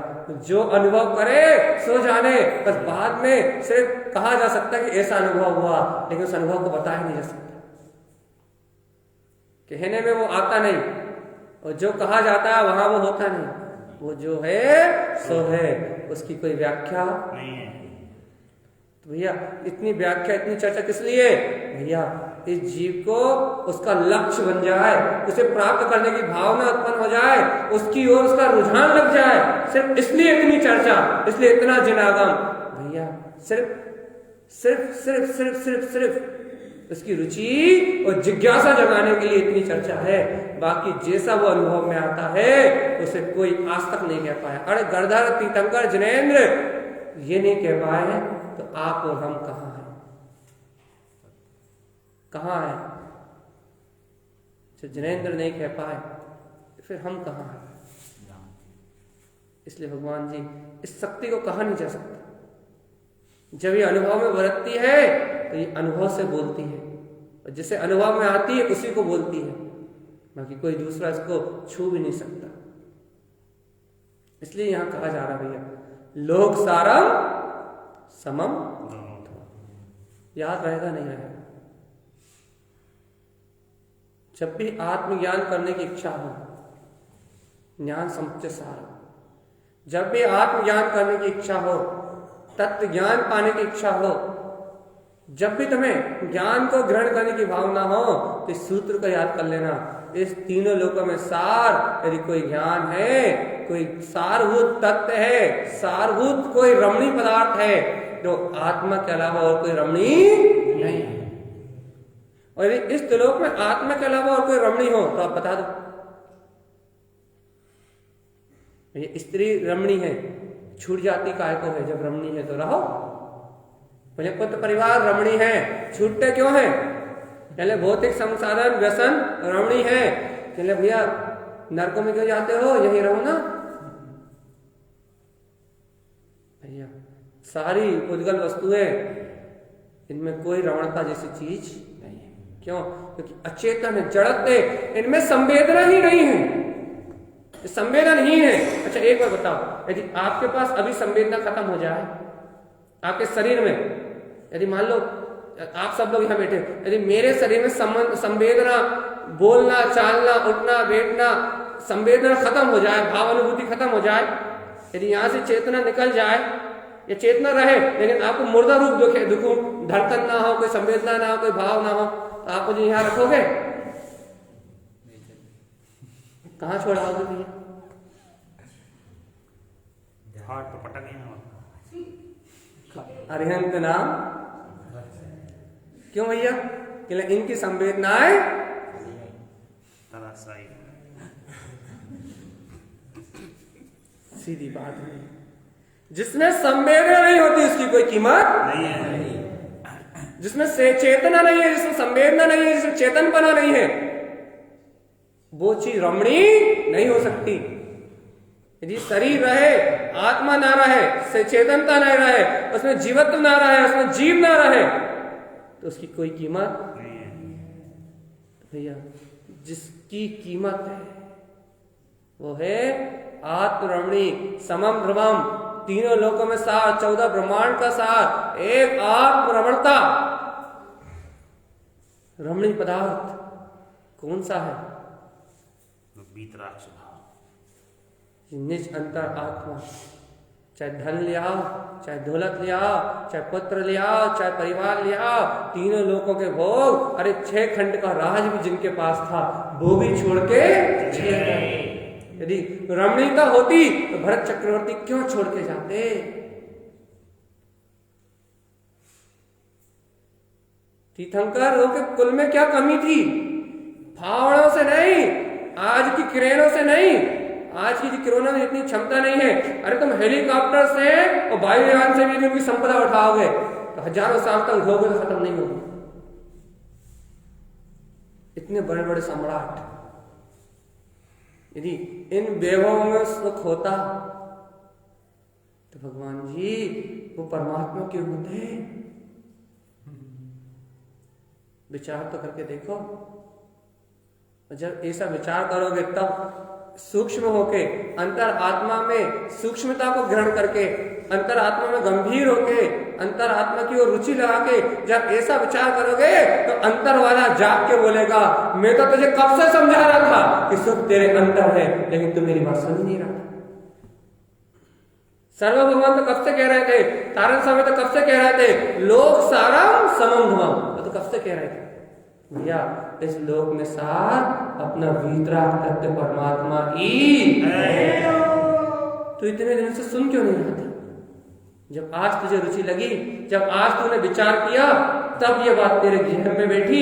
Speaker 1: जो अनुभव करे सो जाने, बस बाद में सिर्फ कहा जा सकता है कि ऐसा अनुभव हुआ, लेकिन उस अनुभव को बताया नहीं जा सकता। कहने में वो आता नहीं, और जो कहा जाता है वहां वो होता नहीं। वो जो है सो है, उसकी कोई व्याख्या
Speaker 2: नहीं है।
Speaker 1: तो भैया इतनी व्याख्या, इतनी चर्चा किस लिए भैया? इस जीव को उसका लक्ष्य बन जाए, उसे प्राप्त करने की भावना उत्पन्न हो जाए, उसकी ओर उसका रुझान लग जाए। सिर्फ इसलिए इतनी चर्चा, इसलिए इतना जिनागम भैया। सिर्फ सिर्फ सिर्फ सिर्फ सिर्फ सिर्फ उसकी रुचि और जिज्ञासा जगाने के लिए इतनी चर्चा है। बाकी जैसा वो अनुभव में आता है उसे कोई आज तक नहीं कह पाया। अरे गणधर, तीर्थंकर, जिनेंद्र ये नहीं कह पाए तो आप और हम कहाँ हैं? कहाँ हैं? जो जिनेंद्र नहीं कह पाए फिर हम कहाँ हैं? इसलिए भगवान जी इस शक्ति को कहा नहीं जा सकता। जब ये अनुभव में बरतती है तो ये अनुभव से बोलती है, और जिसे अनुभव में आती है उसी को बोलती है, बाकी कोई दूसरा इसको छू भी नहीं सकता। इसलिए यहां कहा जा रहा भैया लोक सारम समम। याद रहेगा नहीं रहेगा? जब भी आत्मज्ञान करने की इच्छा हो, ज्ञान समुच्चय सार, जब भी आत्मज्ञान करने की इच्छा हो, तत्व ज्ञान पाने की इच्छा हो, जब भी तुम्हें ज्ञान को ग्रहण करने की भावना हो तो इस सूत्र को याद कर लेना। इस तीनों लोकों में सार यदि कोई ज्ञान है, कोई सारभूत तत्व है, सारभूत कोई रमणीय पदार्थ है तो आत्मा के अलावा और कोई रमणीय नहीं है। और यदि इस त्रिलोक में आत्मा के अलावा और कोई रमणीय हो तो आप बता दो। ये स्त्री रमणीय है, छूट जाती काय को है? जब रमणीय है तो रहो। पहले पुत्र परिवार रमणीय है, छूटते क्यों है? पहले भौतिक संसाधन व्यसन रमणीय है, पहले भैया नरकों में क्यों जाते हो? यही रहो ना भैया। सारी उद्गल वस्तुएं, इनमें कोई रमणता जैसी चीज नहीं है। क्यों? क्योंकि अचेतन है, जड़त है, इनमें संवेदना ही नहीं है, संवेदन ही है। अच्छा एक बार बताओ, यदि आपके पास अभी संवेदना खत्म हो जाए आपके शरीर में, यदि मान लो आप सब लोग यहाँ बैठे, यदि मेरे शरीर में संवेदना, बोलना, चालना, उठना, बैठना, संवेदना खत्म हो जाए, भाव अनुभूति खत्म हो जाए, यदि यहाँ से चेतना निकल जाए या चेतना रहे लेकिन आपको मुर्दा रूप दिखूं, धड़कन ना हो, कोई संवेदना ना हो, कोई भाव ना हो, तो आप मुझे यहाँ रखोगे? कहाँ छोड़ाओगे भैया?
Speaker 2: हाथ तो पटक नहीं।
Speaker 1: अरिहंत नाम क्यों भैया? इनकी संवेदनाएं
Speaker 2: तलाशाई।
Speaker 1: सीधी बात है, जिसमें संवेदना नहीं होती उसकी कोई कीमत
Speaker 2: नहीं है।
Speaker 1: जिसमें चेतना नहीं है, जिसमें संवेदना नहीं है, जिसमें चेतनपना नहीं है, वो चीज रमणीय नहीं हो सकती। यदि शरीर रहे, आत्मा ना रहे, चेतनता नहीं रहे, उसमें जीवत्व ना रहे, उसमें जीव ना रहे, तो उसकी कोई कीमत
Speaker 2: नहीं है।
Speaker 1: भैया जिसकी कीमत है वो है आत्मरमणी समम ध्रुवम, तीनों लोकों में सार, 14 ब्रह्मांड का सार, एक आत्मरमणता। रमणीय पदार्थ कौन सा है?
Speaker 2: वीतराग स्वभाव,
Speaker 1: निज अंतर आत्मा। चाहे धन ले आओ, चाहे दौलत ले आओ, चाहे पुत्र ले आओ, चाहे परिवार ले आओ, तीनों लोगों के भोग, अरे 6 खंड का राज भी जिनके पास था वो भी छोड़ के चले गए। यदि रमणीयता होती तो भरत चक्रवर्ती क्यों छोड़ के जाते? तीर्थंकर लोगों के कुल में क्या कमी थी? फावड़ों से नहीं, आज की क्रेनों से नहीं, आज की क्रेनों में इतनी क्षमता नहीं है। अरे तुम हेलीकॉप्टर से और वायुयान से भी उनकी संपदा उठाओगे तो हजारों साल तक ढोगे तो खत्म नहीं होगी। इतने बड़े बड़े सम्राट, यदि इन वैभवों में सुख होता तो भगवान जी वो परमात्मा क्यों होते? विचार तो करके देखो। जब ऐसा विचार करोगे तब सूक्ष्म होके अंतर आत्मा में सूक्ष्मता को ग्रहण करके, अंतर आत्मा में गंभीर होके, अंतर आत्मा की ओर रुचि लगा के जब ऐसा विचार करोगे तो अंतर वाला जाग के बोलेगा, मैं तो तुझे कब से समझा रहा था कि सुख तेरे अंदर है, लेकिन तू मेरी बात सुन नहीं रहा था। सर्व भगवान तो कब से कह रहे थे, तारण स्वामी तो कब से कह रहे थे, लोक सारम समम ध्रुवम, तो कब से कह रहे थे भैया इस लोक में सार अपना वीतराग तत्व परमात्मा ही है। तो इतने दिन से सुन क्यों नहीं रहा था? जब आज तुझे रुचि लगी, जब आज तूने विचार किया, तब ये बात तेरे जहन में बैठी।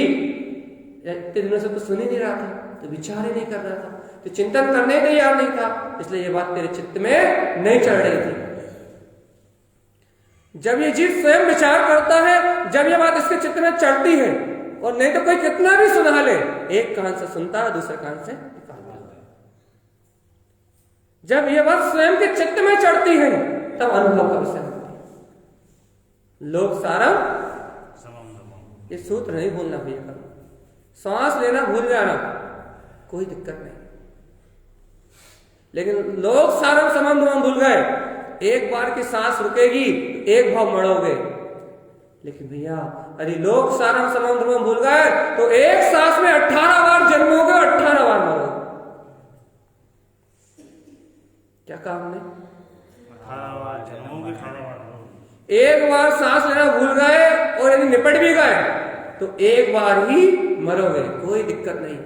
Speaker 1: इतने दिनों से तो सुन ही नहीं रहा था, तो विचार ही नहीं कर रहा था, तो चिंतन करने ही तैयार नहीं था, इसलिए ये बात तेरे चित्त में नहीं चढ़ रही थी। जब ये जीव स्वयं विचार करता है, जब ये बात इसके चित्त में चढ़ती है, और नहीं तो कोई कितना भी सुना ले, एक कान से सुनता है दूसरे कान से निकालता है। जब ये बात स्वयं के चित्त में चढ़ती है तब अनुभव का विषय होती है। लोक सारम
Speaker 2: समम ध्रुवम,
Speaker 1: ये सूत्र नहीं भूलना भैया करो। सांस लेना भूल जाना कोई दिक्कत नहीं, लेकिन लोक सारम समम ध्रुवम भूल गए, एक बार की सांस रुकेगी एक भाव मरोगे। लेकिन भैया अरे लोक सारम समम ध्रुवम भूल गए तो एक सांस में 18 बार जन्मोगे, 18 बार मरोगे। क्या कहा हमने?
Speaker 2: 18 बार जन्मोगे, 18 बार मरोगे।
Speaker 1: एक बार सांस लेना भूल गए और यदि निपट भी गए तो एक बार ही मरोगे, कोई दिक्कत नहीं,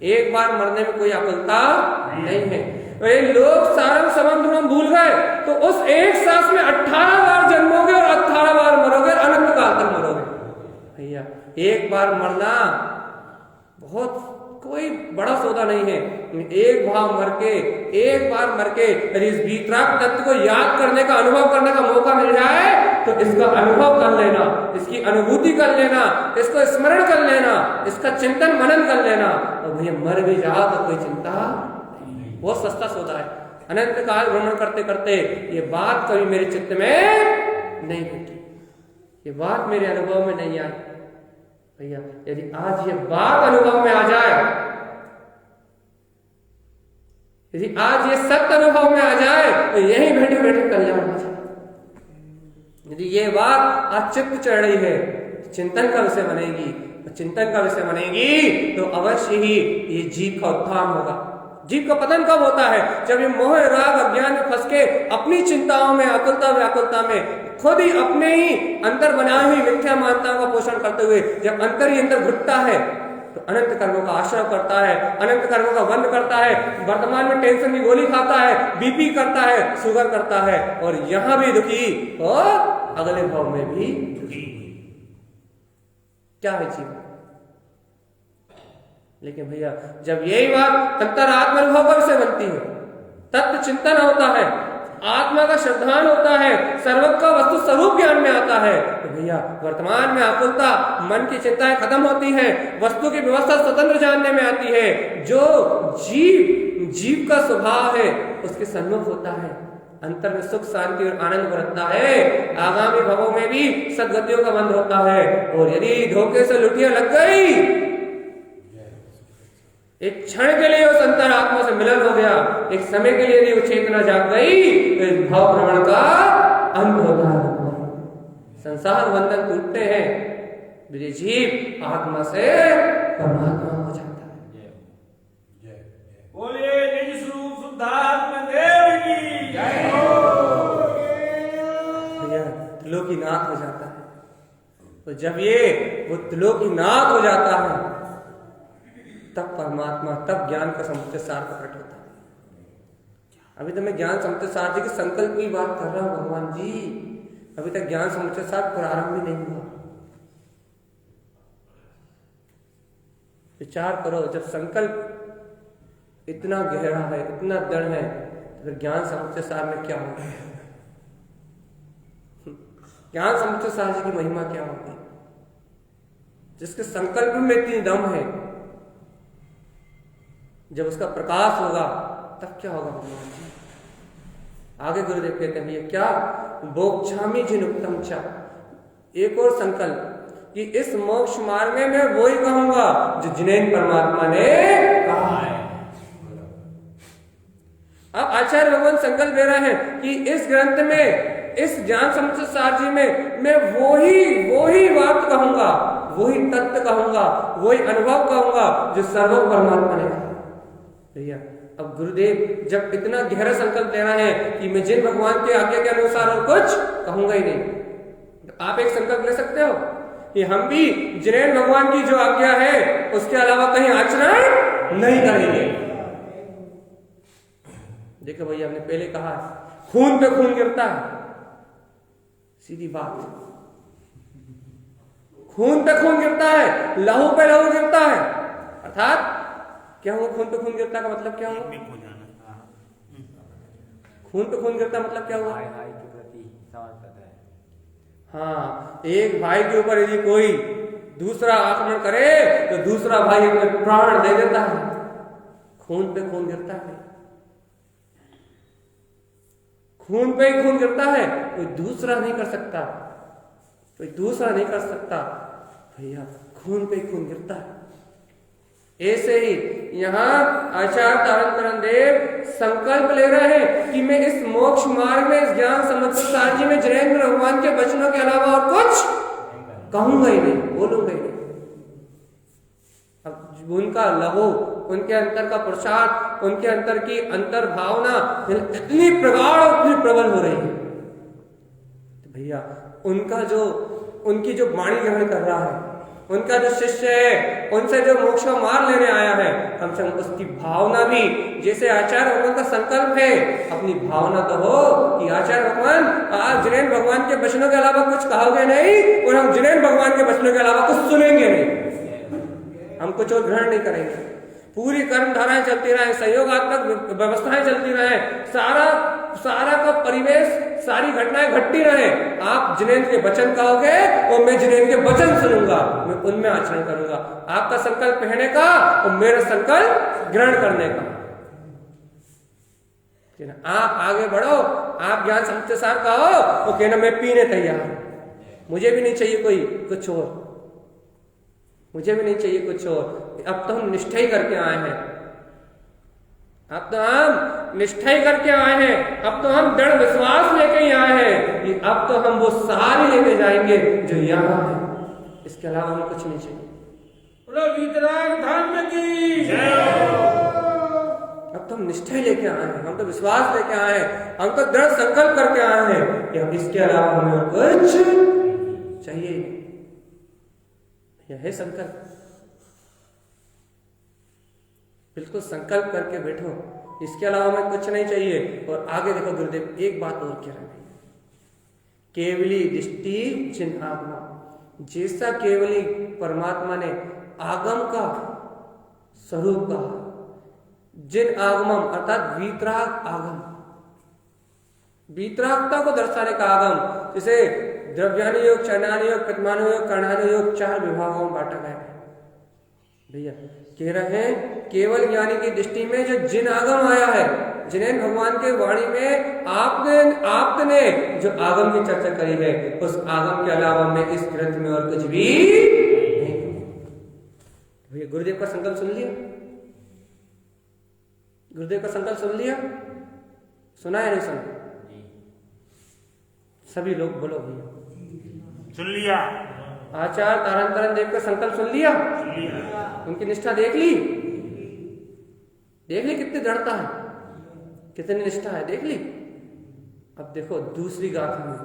Speaker 1: एक बार मरने में कोई आकुलता नहीं है। लोक सारम समम ध्रुवम भूल गए तो उस एक सांस में 18 बार जन्मोगे और 18 बार मरोगे, अनंत काल तक मरोगे। भैया एक बार मरना बहुत कोई बड़ा सौदा नहीं है। एक भाव मर के, एक बार मर के यदि इस वीतराग तत्व को याद करने का, अनुभव करने का मौका मिल जाए तो इसका अनुभव कर लेना, इसकी अनुभूति कर लेना, इसको स्मरण कर लेना, इसका चिंतन मनन कर लेना, और भैया मर भी जाओ तो कोई चिंता, बहुत सस्ता सौदा है। अनंत काल भ्रमण करते करते ये बात कभी मेरे चित्त में नहीं घटी, ये बात मेरे अनुभव में नहीं आई। भैया यदि आज ये बात अनुभव में आ जाए, यदि आज ये सत्य अनुभव में आ जाए तो यही बैठे बैठे कल्याण हो जाए। यदि ये बात आज चित्त चढ़ रही है, चिंतन का विषय बनेगी, चिंतन का विषय बनेगी तो अवश्य ही ये जीव का उत्थान होगा। जीव का पतन कब होता है? जब ये मोह राग अज्ञान में फंस के अपनी चिंताओं में, आकुलता व्याकुलता में खुद ही अपने ही अंतर बनाई हुई मिथ्या मान्यताओं का पोषण करते हुए जब अंतर ही अंतर घुटता है तो अनंत कर्मों का आश्रय करता है, अनंत कर्मों का बंद करता है, वर्तमान में टेंशन की गोली खाता है, बीपी करता है, शुगर करता है, और यहां भी दुखी और अगले भाव में भी दुखी। क्या है जीवन? लेकिन भैया जब यही बात अंतरात्मा अनुभव का विषय बनती है, तत्व चिंतन होता है, आत्मा का श्रद्धान होता है, सर्वज्ञ का वस्तु स्वरूप ज्ञान में आता है, तो भैया वर्तमान में आकुलता, मन की चिंताएं खत्म होती हैं, वस्तु की व्यवस्था स्वतंत्र जानने में आती है। जो जीव का स्वभाव है उसके सन्मुख होता है, अंतर में सुख शांति और आनंद बरतता है, आगामी भवों में भी सदगतियों का बंद होता है। और यदि धोखे से लुटिया लग गई एक क्षण के लिए उस अंतरात्मा से मिलन हो गया, एक समय के लिए यदि वो चेतना जाग गई तो इस भाव भ्रमण का अंत होता है। संसार बंधन टूटते हैं, मेरे जीव आत्मा से परमात्मा हो जाता है।
Speaker 4: बोलिए निज स्वरूप शुद्धात्मा देव की जय हो।
Speaker 1: भैया त्रिलोकीनाथ हो जाता है। तो जब ये वो त्रिलोकीनाथ हो जाता है तब परमात्मा, तब ज्ञान का समुच्चय सार प्रकट होता है। अभी तो मैं ज्ञान समुच्चय सार जी के संकल्प की बात कर रहा हूं भगवान जी, अभी तक ज्ञान समुच्चय सार प्रारंभ भी नहीं हुआ। विचार करो, जब संकल्प इतना गहरा है, इतना दृढ़ है, तो फिर ज्ञान समुच्चय सार में क्या होगा? ज्ञान समुच्चय सार जी की महिमा क्या होगी? जिसके संकल्प में इतनी दम है, जब उसका प्रकाश होगा तब क्या होगा भगवान जी? आगे गुरुदेव कहते हैं, ये क्या बोक्षामी जिनुक्तम चा, एक और संकल्प कि इस मोक्ष मार्ग में मैं वही कहूंगा जो जिनेन परमात्मा ने कहा है। अब आचार्य भगवान संकल्प दे रहे हैं कि इस ग्रंथ में, इस ज्ञान समुच्चय सार जी में मैं वही बात कहूंगा, वही तत्व कहूंगा, वही अनुभव कहूंगा जो सर्वों परमात्मा ने कहा। भैया अब गुरुदेव जब इतना गहरा संकल्प ले रहे हैं कि मैं जिन भगवान के आज्ञा के अनुसार और कुछ कहूंगा ही नहीं, तो आप एक संकल्प ले सकते हो कि हम भी जिनेन भगवान की जो आज्ञा है उसके अलावा कहीं आचरण नहीं करेंगे। देखो भैया, हमने पहले कहा खून पे खून गिरता है, सीधी बात, खून पे खून गिरता है, लहू पे लहू गिरता है। अर्थात क्या हुआ? खून पे खून गिरता का मतलब क्या हुआ? खून पे खून गिरता मतलब क्या हुआ?
Speaker 3: भाई के प्रति समर्पित है।
Speaker 1: हाँ, एक भाई के ऊपर यदि कोई दूसरा आक्रमण करे तो दूसरा भाई अपने प्राण दे देता है। खून पे खून गिरता है, खून पे ही खून गिरता है, कोई दूसरा नहीं कर सकता, कोई दूसरा नहीं कर सकता भैया, खून पे ही खून गिरता है। ऐसे ही यहाँ आचार्य तारक देव संकल्प ले रहे हैं कि मैं इस मोक्ष मार्ग में, इस ज्ञान समुच्चय सार जी में जिनेंद्र भगवान के वचनों के अलावा और कुछ कहूंगा ही नहीं, बोलूंगा ही नहीं। अब उनका लहू, उनके अंतर का प्रसाद, उनके अंतर की अंतर भावना इतनी प्रगाढ़ और इतनी प्रबल हो रही है, तो भैया उनका जो, उनकी जो वाणी ग्रहण कर रहा है, उनका जो शिष्य है, उनसे जो मोक्ष का मार्ग लेने आया है, कम से कम उसकी भावना भी, जैसे आचार्य भगवान का संकल्प है, अपनी भावना तो हो कि आचार्य भगवान आप जिनेन भगवान के वचनों के अलावा कुछ कहोगे नहीं और हम जिनेन भगवान के वचनों के अलावा कुछ सुनेंगे नहीं, हम कुछ और ग्रहण नहीं करेंगे। पूरी कर्म धाराएं चलती रहे, संयोगात्मक व्यवस्थाएं चलती रहे, सारा का परिवेश, सारी घटनाएं घटती रहे, आप जिनेंद्र के वचन कहोगे और मैं जिनेंद्र के वचन सुनूंगा, मैं उनमें आचरण करूंगा। आपका संकल्प कहने का और मेरा संकल्प ग्रहण करने का। आप आगे बढ़ो, आप ज्ञान समुच्चय सार का हो तो कहना मैं पीने तैयार हूं, मुझे भी नहीं चाहिए कोई कुछ और, मुझे भी नहीं चाहिए कुछ और। अब तो हम निष्ठा ही करके आए हैं, अब तो हम निष्ठा ही करके आए हैं, अब तो हम दृढ़ विश्वास लेके ही आए हैं कि अब तो हम वो सहारे लेके जाएंगे जो यहाँ है, इसके अलावा हमें कुछ नहीं चाहिए।
Speaker 4: वीतराग धाम की
Speaker 1: अब तो हम निष्ठा ही लेके आए हैं, हम तो विश्वास लेके आए हैं, हम तो दृढ़ संकल्प करके आए हैं कि अब इसके अलावा हमें कुछ चाहिए। यह है संकल्प, बिल्कुल संकल्प करके बैठो, इसके अलावा हमें कुछ नहीं चाहिए। और आगे देखो गुरुदेव एक बात और कह रहे हैं, केवली दृष्टि जिन आगम, जैसा केवली परमात्मा ने आगम का स्वरूप कहा, जिन आगमम अर्थात वीतराग आगम, वीतरागता को दर्शाने का आगम, जैसे द्रव्यानि योग, चरणानि योग, प्रतिमानि योग, कर्णानि योग 4 विभागों में बांटा गया है। भैया कह रहे हैं केवल ज्ञानी की दृष्टि में जो जिन आगम आया है, जिन्हें भगवान के वाणी में आपने जो आगम की चर्चा करी है, उस आगम के अलावा मैं इस ग्रंथ में और कुछ भी नहीं। भैया गुरुदेव का संकल्प सुन लिया, गुरुदेव का संकल्प सुन लिया? सुना है नहीं सुना? सभी लोग बोलो भैया।
Speaker 2: सुन लिया।
Speaker 1: आचार्य तारन देव का संकल्प सुन लिया?
Speaker 2: सुन लिया।
Speaker 1: उनकी निष्ठा देख ली? देख ली कितनी दृढ़ता है, कितनी निष्ठा है, देख ली? अब देखो दूसरी गाथा में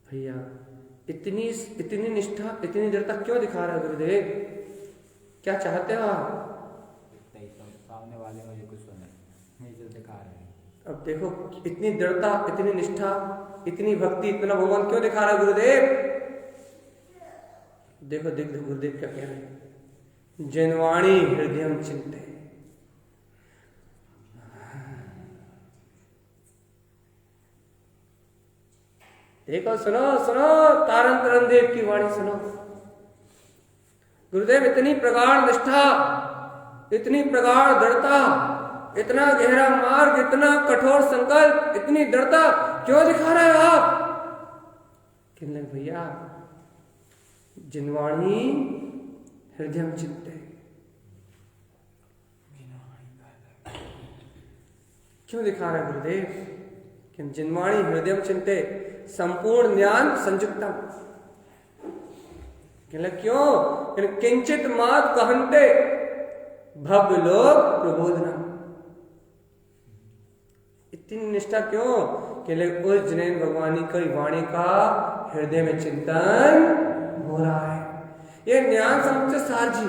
Speaker 1: भैया इतनी निष्ठा, इतनी दृढ़ता क्यों दिखा रहा है गुरुदेव? क्या चाहते हो आप?
Speaker 3: सामने वाले मुझे कुछ सुने जो दिखा रहे हैं।
Speaker 1: अब देखो इतनी दृढ़ता, इतनी निष्ठा, इतनी भक्ति, इतना भगवान क्यों दिखा रहा है गुरुदेव? देखो देख गुरुदेव क्या कह रहे हैं, जिनवाणी हृदयम चिंते। देखो सुनो सुनो, तारन देव की वाणी सुनो। गुरुदेव इतनी प्रगाढ़ निष्ठा, इतनी प्रगाढ़ दृढ़ता, इतना गहरा मार्ग, इतना कठोर संकल्प, इतनी दृढ़ता क्यों दिखा रहे हो आप? कहने लगे भैया जिनवाणी हृदयम चिंते। क्यों दिखा रहे गुरुदेव? कि जिनवाणी हृदयम चिंते संपूर्ण ज्ञान संयुक्तम। क्यों? किंचित मात कहंते भव्य लोक प्रबोधनम। इतनी निष्ठा क्यों? कि उस जिनेन्द्र भगवानी की वाणी का हृदय में चिंतन हो रहा है। ये ज्ञान समुच्चय सार जी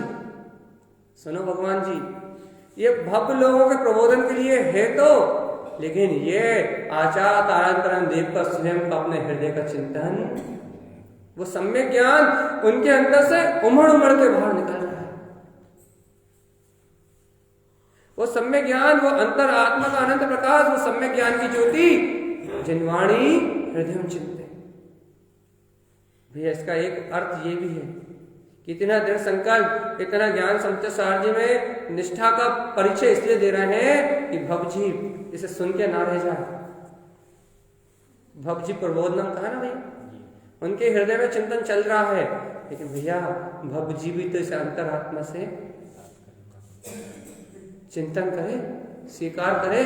Speaker 1: सुनो भगवान जी, ये भव्य लोगों के प्रबोधन के लिए है तो, लेकिन ये आचार्य तारन देव का स्वयं का अपने हृदय का चिंतन, वो सम्यक ज्ञान उनके अंदर से उमड़ के बाहर निकल रहा है। वो सम्यक ज्ञान, वो अंतर आत्मा का अनंत प्रकाश, वो सम्यक ज्ञान की ज्योति जिनवाणी हृदय चिंते। भैया इसका एक अर्थ ये भी है कि इतना दृढ़ संकल्प, इतना ज्ञान समुच्चय सार जी में निष्ठा का परिचय इसलिए दे रहे हैं कि भवजी इसे सुन के ना रह जाए। भवजी प्रबोधनम कहा ना भैया, उनके हृदय में चिंतन चल रहा है, लेकिन भैया भवजी भी तो इस अंतरात्मा से चिंतन करे, स्वीकार करे।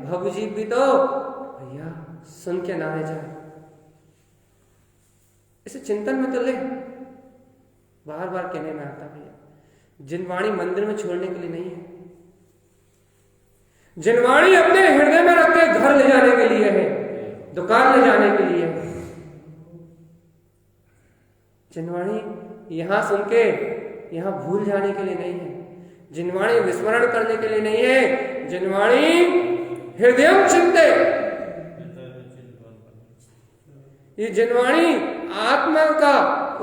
Speaker 1: भवजी भी तो भैया सुन के ना रह जाए, इसे चिंतन में तो ले। बार बार कहने में आता भैया जिनवाणी मंदिर में छोड़ने के लिए नहीं है, जिनवाणी अपने हृदय में रख के घर ले जाने के लिए है, दुकान ले जाने के लिए है। जिनवाणी यहां सुन के यहां भूल जाने के लिए नहीं है, जिनवाणी विस्मरण करने के लिए नहीं है, जिनवाणी हृदय चिंते। ये जिनवाणी आत्मा का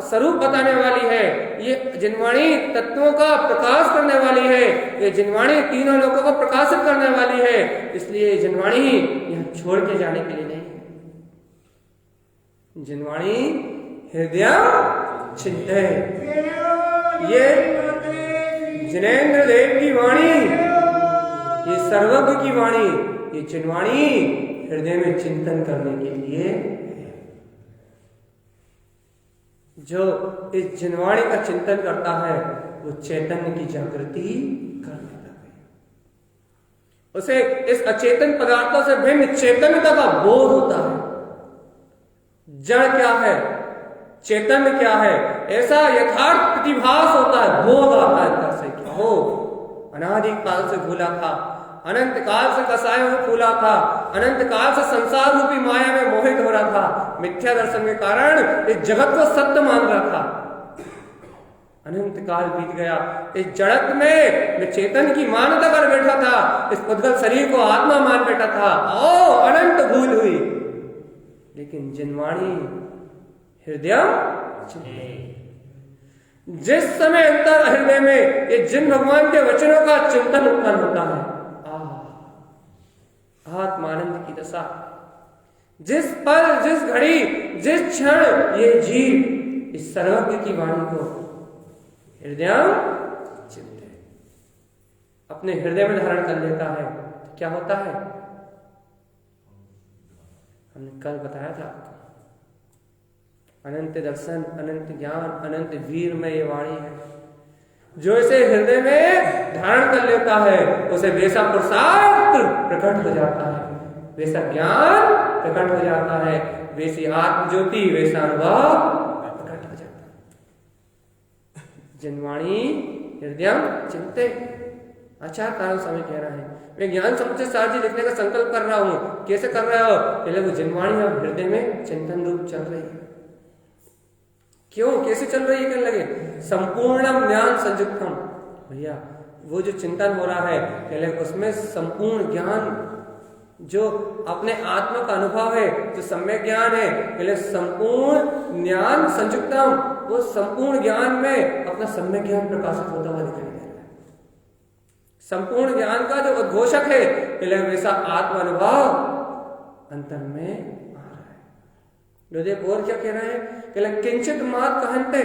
Speaker 1: स्वरूप बताने वाली है, ये जिनवाणी तत्वों का प्रकाश करने वाली है, ये जिनवाणी तीनों लोगों को प्रकाशित करने वाली है। इसलिए जिनवाणी यहां छोड़ के जाने के लिए नहीं है, जिनवाणी हृदय चिंते। ये जिनेन्द्र देव की वाणी, ये सर्वज्ञ की वाणी, ये जिनवाणी हृदय में चिंतन करने के लिए, जो इस जिनवाणी का चिंतन करता है वो चैतन्य की जागृति कर लेता है, उसे इस अचेतन पदार्थों से भिन्न चैतन्यता का बोध होता है। जड़ क्या है, चैतन्य क्या है, ऐसा यथार्थ प्रतिभास होता है, बोध आता है अंदर से कि हो अनादि काल से भूला था, अनंत काल से कसायों में फूला था, अनंत काल से संसार रूपी माया में मोहित हो रहा था, मिथ्या दर्शन के कारण इस जगत को सत्य मान रहा था। अनंत काल बीत गया, इस जगत में मैं चेतन की मान्यता कर बैठा था, इस पुद्गल शरीर को आत्मा मान बैठा था, ओ अनंत भूल हुई। लेकिन जिनवाणी हृदय जिस समय अंतर हृदय में ये जिन भगवान के वचनों का चिंतन उत्पन्न होता है, आत्मानंद की दशा, जिस पल, जिस घड़ी, जिस क्षण ये जीव इस सर्वज्ञ की वाणी को हृदय चिंते अपने हृदय में धारण कर लेता है, तो क्या होता है? हमने कल बताया था, अनंत दर्शन, अनंत ज्ञान, अनंत वीर में ये वाणी है। जो इसे हृदय में धारण कर लेता है उसे वैसा पुरुषार्थ प्रकट हो जाता है, वैसा ज्ञान प्रकट हो जाता है, वैसी आत्म ज्योति, वैसा अनुभव प्रकट हो जाता है। जिनवाणी हृदय चिंते, आचार्य तारण स्वामी कह रहा है, मैं ज्ञान समुच्चय सार जी लिखने का संकल्प कर रहा हूं। कैसे कर रहे हो? पहले वो जिनवाणी अब हृदय में चिंतन रूप चल रही है। क्यों, कैसे चल रही है? कहने लगे संपूर्ण ज्ञान संयुक्तम। भैया वो जो चिंतन हो रहा है पहले उसमें संपूर्ण ज्ञान, जो अपने आत्मा का अनुभव है, जो सम्यक ज्ञान है, पहले संपूर्ण ज्ञान संयुक्तम, वो संपूर्ण ज्ञान में अपना सम्यक ज्ञान प्रकाशित होता हुआ दिखाई दे रहा है। संपूर्ण ज्ञान का जो उद्घोषक है पहले वैसा आत्मा अनुभव अंतर में आ रहा है। गुरुदेव और क्या कह रहे हैं? पहले किंचित मात कहते,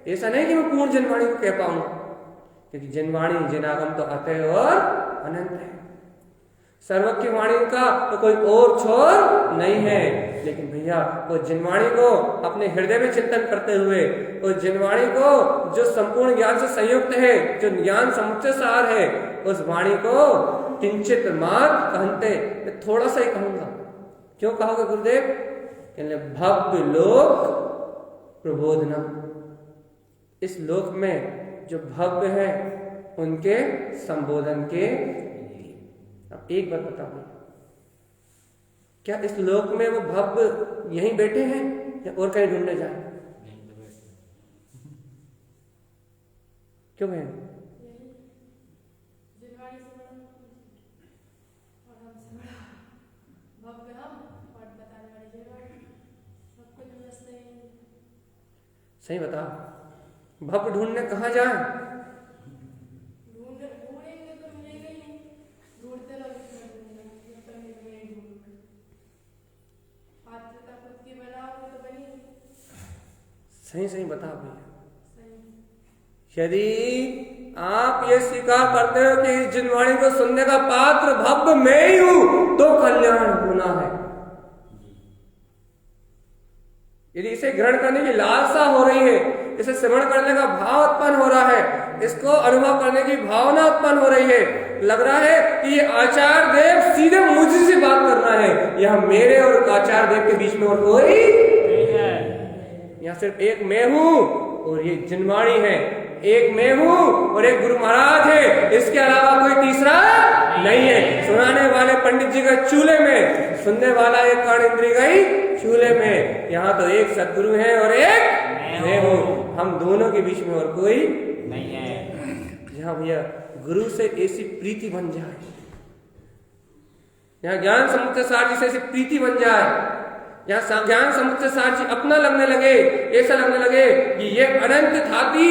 Speaker 1: ऐसा नहीं कि मैं पूर्ण जनवाणी को कह पाऊंगा, क्योंकि जनवाणी जिनागम तो अतः और अनंत है। सर्वज्ञ वाणी का तो कोई और छोर नहीं है। लेकिन भैया वो जिनवाणी को अपने हृदय में चिंतन करते हुए, उस जिनवाणी को जो संपूर्ण ज्ञान से संयुक्त है, जो ज्ञान समुच्चय सार है, उस वाणी को किंचित मात कहते, मैं थोड़ा सा ही कहूंगा। क्यों कहोगे गुरुदेव? कहने भव्य लोक प्रबोधनम, इस लोक में जो भव्य है उनके संबोधन के। अब एक बात बताओ, क्या इस लोक में वो भव्य यहीं बैठे हैं या और कहीं ढूंढने जाए? क्यों है? सही बता, भव्य ढूंढने कहाँ जाए? सही सही बता भैया। यदि आप ये स्वीकार करते हो कि इस जिनवाणी को सुनने का पात्र भव्य मैं ही हूं, तो कल्याण होना है। यदि इसे ग्रहण करने की लालसा हो रही है, इसे श्रवण करने का भाव उत्पन्न हो रहा है, इसको अनुभव करने की भावना उत्पन्न हो रही है, लग रहा है कि ये आचार्य देव सीधे मुझसे से बात कर रहा है, यह मेरे और आचार्य देव के बीच में और कोई नहीं है। यहाँ सिर्फ एक मैं हूं और ये जिनवाणी है, एक मैं हूं और एक गुरु महाराज है, इसके अलावा कोई तीसरा नहीं है। सुनाने वाले पंडित जी का चूल्हे में, सुनने वाला एक कर्ण इंद्री गई चूल्हे में। यहाँ तो एक सदगुरु है और एक मैं हूं, हम दोनों के बीच में और कोई नहीं है। यहाँ भैया गुरु से ऐसी प्रीति बन जाए, यहाँ ज्ञान समुच्चय सार जी से ऐसी प्रीति बन जाए, यहाँ ज्ञान समुच्चय सार जी अपना लगने लगे, ऐसा लगने लगे कि ये अनंत थाती,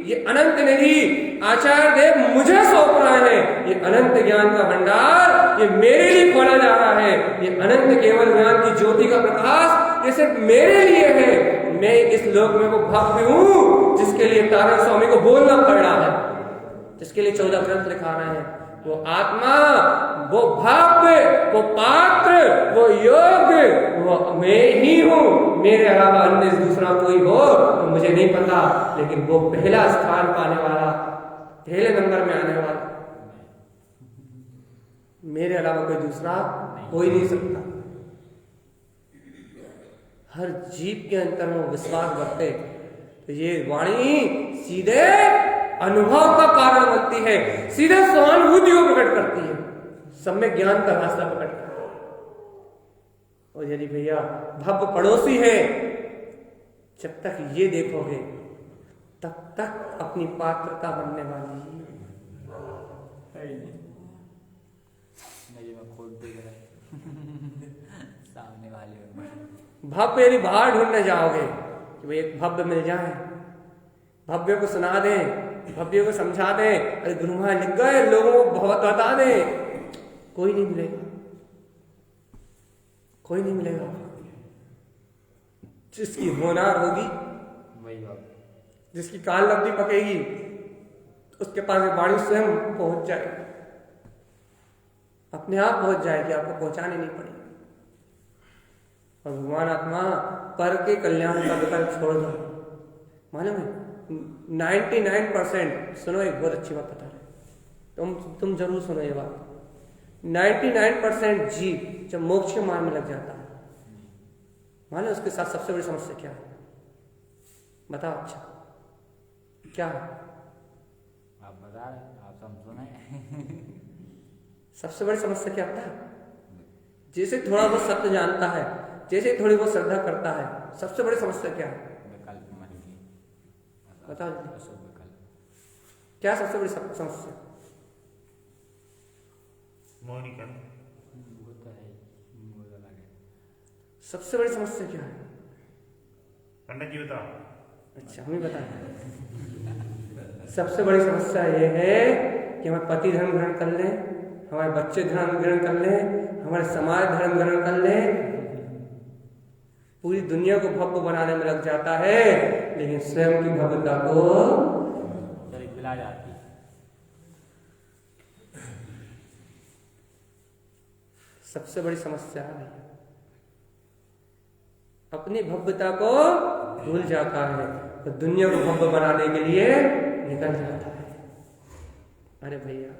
Speaker 1: ये अनंत निधि आचार्य देव मुझे सौंप रहे हैं, ये अनंत ज्ञान का भंडार ये मेरे लिए खोला जा रहा है, ये अनंत केवल ज्ञान की ज्योति का प्रकाश ये सिर्फ मेरे लिए है। मैं इस लोक में वो भव्य हूं जिसके लिए तारण स्वामी को बोलना पड़ रहा है, जिसके लिए 14 ग्रंथ लिखा रहे हैं। वो आत्मा, वो भव्य, वो पात्र, वो योग्य, वो मैं ही हूं। मेरे अलावा अन्य दूसरा कोई हो तो मुझे नहीं पता, लेकिन वो पहला स्थान पाने वाला, पहले नंबर में आने वाला मेरे अलावा कोई दूसरा हो ही नहीं सकता। हर जीव के अंतर में विश्वास रखते तो ये वाणी सीधे अनुभव का कारण बनती है, सीधे सहानुभूति को प्रकट करती है, सम्यक ज्ञान का रास्ता प्रकट करती है। और यदि भैया भव्य पड़ोसी है, जब तक ये देखोगे तब तक अपनी पात्रता बनने वाली है।
Speaker 3: सामने वाले
Speaker 1: भव्य यदि बाहर ढूंढने जाओगे कि भाई एक भव्य मिल जाए, भव्य को सुना दें, भव्य को समझा दें, अरे गुरु महाराज लिख गए, लोगों को बहुत बता दें, कोई नहीं मिलेगा, कोई नहीं मिलेगा। जिसकी होनार होगी, जिसकी काल लब्धि पकेगी, उसके पास वाणी स्वयं पहुंच जाए, अपने आप पहुंच जाएगी, आपको पहुंचाने नहीं पड़ेगी। और भगवान आत्मा पर के कल्याण का विकल्प छोड़ दो, मालूम है 99% सुनो, एक बहुत अच्छी बात बता रहे, तुम जरूर सुनो ये बात। 99% जीव जब मोक्ष के मार्ग में लग जाता है, माने उसके साथ सबसे बड़ी समस्या क्या है? बताओ। अच्छा क्या है?
Speaker 3: आप बता रहे, आप सब सुने।
Speaker 1: सबसे बड़ी समस्या क्या होता है? जैसे थोड़ा बहुत सत्य जानता है, जैसे थोड़ी बहुत श्रद्धा करता है, सबसे बड़ी समस्या क्या है?
Speaker 3: विकल्प मन की।
Speaker 1: बताओ
Speaker 3: अशुभ विकल्प।
Speaker 1: क्या सबसे बड़ी समस्या?
Speaker 2: मोहिनी कर।
Speaker 3: वो तो है, वो तो अलग है।
Speaker 1: सबसे बड़ी समस्या क्या है?
Speaker 2: पंडित जी बताओ।
Speaker 1: अच्छा, हम ही बताएं। सबसे बड़ी समस्या ये है कि हमारे पति धर्म ग्रहण कर लें, हमारे बच्चे धर्म ग्रहण कर लें, हमारे समाज धर्म ग्रहण कर लें, पूरी दुनिया को भव्य बनाने में लग जाता है, लेकिन स्वयं की भव्यता को
Speaker 3: बिला जाती।
Speaker 1: सबसे बड़ी समस्या है, अपनी भव्यता को भूल जाता है तो दुनिया को भव्य बनाने के लिए निकल जाता है। अरे भैया,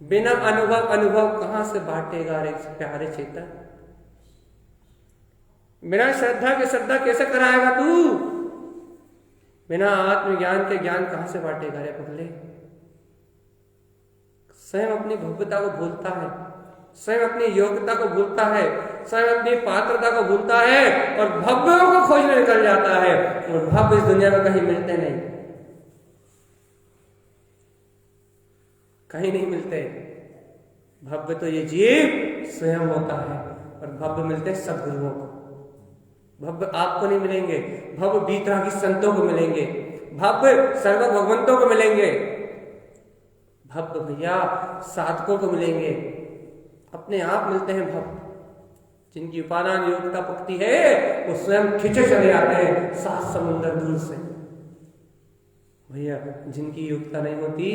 Speaker 1: बिना अनुभव कहां से बांटेगा रे प्यारे चेतन? बिना श्रद्धा के श्रद्धा कैसे कराएगा तू? बिना आत्मज्ञान के ज्ञान कहां से बांटेगा रे पगले? स्वयं अपनी भव्यता को भूलता है, स्वयं अपनी योग्यता को भूलता है, स्वयं अपनी पात्रता को भूलता है और भव्यों को खोजने निकल जाता है, और भव्य इस दुनिया में कहीं मिलते नहीं, कहीं नहीं मिलते। भव्य तो ये जीव स्वयं होता है, और भव्य मिलते हैं सद्गुरुओं को। भव्य आपको नहीं मिलेंगे, भव्य बीतरागी संतों को मिलेंगे, भव्य सर्व भगवंतों को मिलेंगे, भव्य भैया साधकों को मिलेंगे, अपने आप मिलते हैं भव्य। जिनकी उपादान योग्यता पकती है वो स्वयं खिंचे चले आते हैं 7 समुंदर दूर से। भैया जिनकी योग्यता नहीं होती,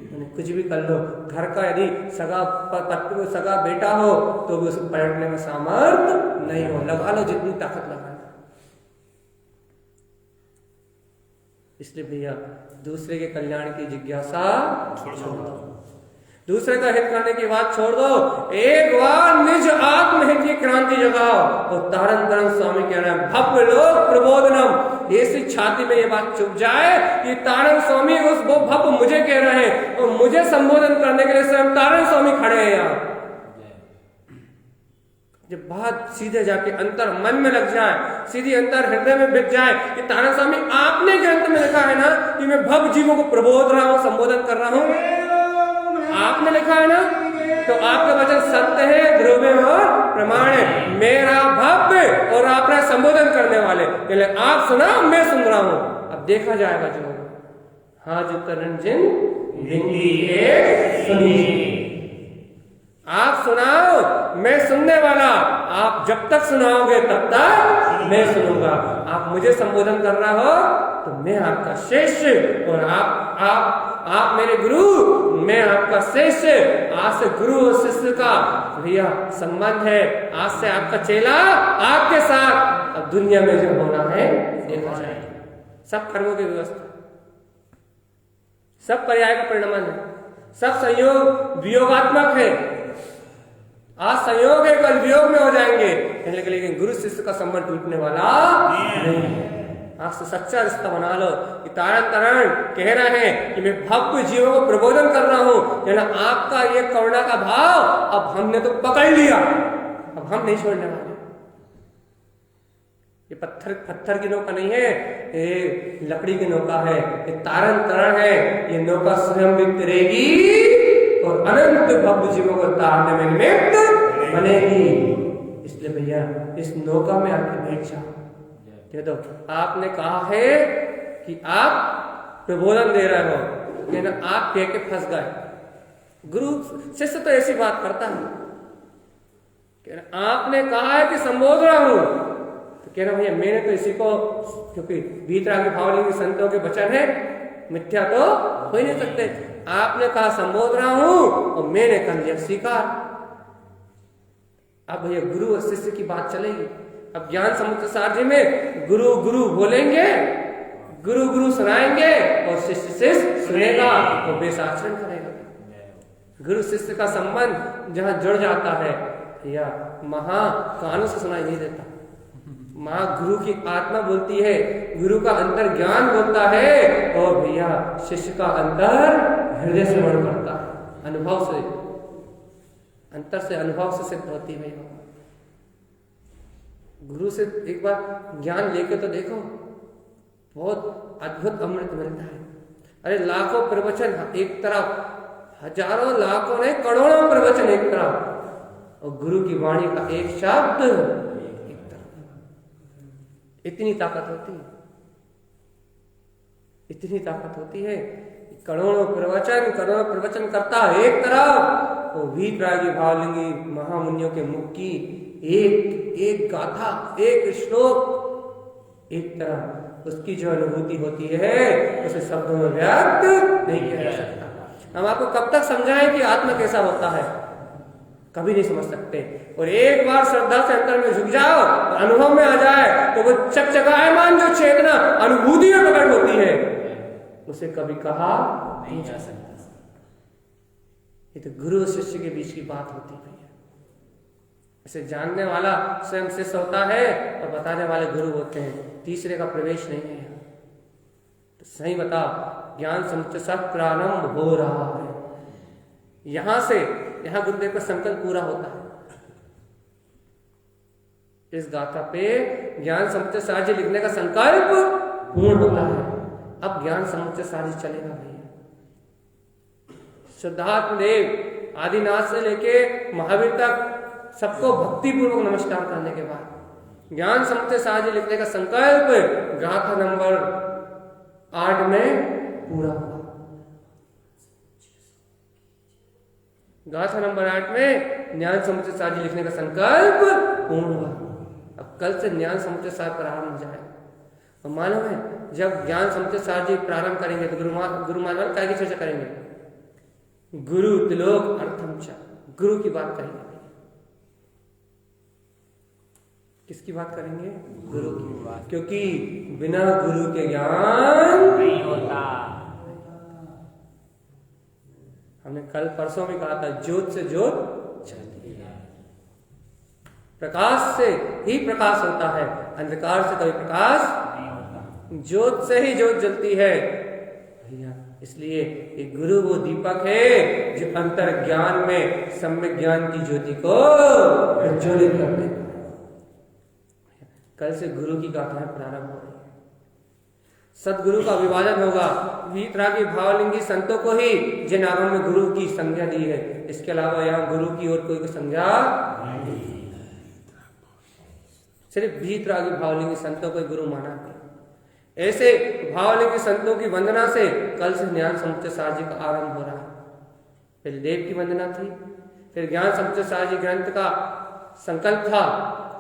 Speaker 1: उन्हें कुछ भी कर लो, घर का यदि सगा बेटा हो तो भी उसको पलटने में सामर्थ नहीं हो, लगा लो जितनी ताकत लगा। इसलिए भैया दूसरे के कल्याण की जिज्ञासा छोड़ दो, दूसरे का हित करने की बात छोड़ दो, एक बार निज आत्महित की क्रांति जगाओ। और तारण तारण स्वामी कह रहे हैं भव्य लोक प्रबोधनम, ऐसी छाती में ये बात चुप जाए कि तारण स्वामी उस वो भव्य मुझे कह रहे हैं, और मुझे संबोधन करने के लिए स्वयं तारण स्वामी खड़े हैं यहाँ। जब बात सीधे जाके अंतर मन में लग जाए, सीधी अंतर हृदय में बिक जाए कि तारण स्वामी आपने ग्रंथ में लिखा है ना कि मैं भव्य जीवों को प्रबोध रहा हूं, संबोधन कर रहा हूं, आपने लिखा है ना, तो आपके वचन सत्य है, ध्रुव और प्रमाण है। मेरा भव्य और आपने संबोधन करने वाले, आप सुना मैं सुन रहा हूं, अब देखा जाएगा जो होगा। हाँ जो तरंजन सुनिए, आप सुनाओ मैं सुनने वाला, आप जब तक सुनाओगे तब तक मैं सुनूंगा। आप मुझे संबोधन कर रहा हो तो मैं आपका शिष्य, और आप मेरे गुरु, मैं आपका शिष्य। आज से गुरु और शिष्य का भैया संबंध है, आज से आपका चेला आपके साथ। अब दुनिया में जो होना है देखा जाए, सब कर्मों की व्यवस्था, सब पर्याय का परिणाम है, सब संयोग वियोगात्मक है। आज संयोग है, कल वियोग में हो जाएंगे, लेकिन गुरु शिष्य का संबंध टूटने वाला नहीं है। आज से सच्चा रिश्ता बना लो कि तारण तारण कह रहे हैं कि मैं भव्य जीवों को प्रबोधन कर रहा हूं, ना आपका ये करुणा का भाव अब हमने तो पकड़ लिया, अब हम नहीं छोड़ने वाले। ये पत्थर की नौका नहीं है, ये लकड़ी की नौका है, ये तारण तारण है, ये नौका स्वयं भी तैरेगी और अनंत भव्य जीवों को तारने में निमित्त बनेगी। इसलिए भैया इस नौका में आके बैठ जाओ। तो आपने कहा है कि आप प्रबोधन दे रहे हो, लेकिन आप कह के फंस गए। गुरु शिष्य तो ऐसी बात करता है, आपने कहा है कि संबोध रहा हूं, तो कह रहा भैया मैंने तो इसी को, क्योंकि भीतरागी भावलिंगी संतों के वचन है, मिथ्या तो हो ही नहीं सकते। आपने कहा संबोध रहा हूं और मैंने कर लिया स्वीकार। अब भैया गुरु और शिष्य की बात चलेगी। अब ज्ञान समुद्र सारथी में गुरु गुरु बोलेंगे, गुरु गुरु सुनाएंगे और शिष्य शिष्य सुनेगा और बेसाचरण करेगा। गुरु शिष्य का संबंध जहां जुड़ जाता है या महा कानों से सुनाई नहीं देता, माँ गुरु की आत्मा बोलती है, गुरु का अंतर ज्ञान बोलता है और भैया शिष्य का अंतर हृदय से श्रवण करता है, अनुभव से, अंतर से अनुभव से सिद्ध होती है। भैया गुरु से एक बार ज्ञान लेके तो देखो, बहुत अद्भुत अमृत मिलता है। अरे लाखों प्रवचन एक तरफ, हजारों लाखों ने करोड़ों प्रवचन एक तरफ, और गुरु की वाणी का एक शब्द एक तरफ। इतनी ताकत होती है, इतनी ताकत होती है। करोड़ों प्रवचन करता है एक तरफ, तो वीतरागी भावलिंगी महामुनियों के मुख की एक गाथा, एक श्लोक एक तरफ, उसकी जो अनुभूति होती है उसे शब्दों में व्यक्त नहीं किया जा सकता। हम आपको कब तक समझाएं कि आत्मा कैसा होता है, कभी नहीं समझ सकते। और एक बार श्रद्धा से अंतर में झुक जाओ, अनुभव में आ जाए, तो वो चकचकायमान जो चेतना अनुभूति में प्रकट होती है, उसे कभी कहा नहीं जा सकता। ये तो गुरु और शिष्य के बीच की बात होती है। इसे जानने वाला स्वयं शिष्य होता है और बताने वाले गुरु होते हैं, तीसरे का प्रवेश नहीं है। तो सही बता, ज्ञान समुच्चय सब प्रारंभ हो रहा है यहां से। यहां गुरुदेव का संकल्प पूरा होता है। इस गाथा पे ज्ञान समुच्चय सार लिखने का संकल्प पूर्ण होता है। अब ज्ञान समुच्चय सार चलेगा भैया। सिद्धार्थ देव आदिनाथ से लेके महावीर तक सबको भक्ति पूर्वक नमस्कार करने के बाद ज्ञान समुच्चय सार लिखने का संकल्प गाथा नंबर 8 में पूरा हुआ। गाथा नंबर 8 में ज्ञान समुच्चय सार लिखने का संकल्प पूर्ण हुआ। अब कल से ज्ञान समुच्चय सार प्रारंभ हो जाए। और मालूम है, जब ज्ञान समुच्चय सार प्रारंभ करेंगे तो गुरु महाराज क्या की चर्चा करेंगे? गुरु तिलोक अर्थम च, गुरु की बात करेंगे। किसकी बात करेंगे? गुरु की बात, क्योंकि बिना गुरु के ज्ञान
Speaker 3: नहीं होता।
Speaker 1: हमने कल परसों में कहा था, ज्योत से ज्योत जलती है, प्रकाश से ही प्रकाश होता है, अंधकार से कभी प्रकाश
Speaker 3: नहीं होता।
Speaker 1: ज्योत से ही ज्योत जलती है भैया। इसलिए एक गुरु वो दीपक है जो अंतर ज्ञान में सम्यक ज्ञान की ज्योति को प्रज्वलित करते हैं। कल से गुरु की गाथाएं प्रारंभ हो रही है। सदगुरु का विभाजन होगा। वीतरागी भावलिंगी संतों को ही जिन आगम में गुरु की संज्ञा दी है, इसके अलावा यहाँ गुरु की और कोई संज्ञा नहीं। सिर्फ वीतरागी भावलिंगी संतों को गुरु माना है। ऐसे भावलिंगी संतों की वंदना से कल से ज्ञान समुच्चय सार का आरंभ हो रहा है। पहले देव की वंदना थी, फिर ज्ञान समुच्चय सार ग्रंथ का संकल्प था,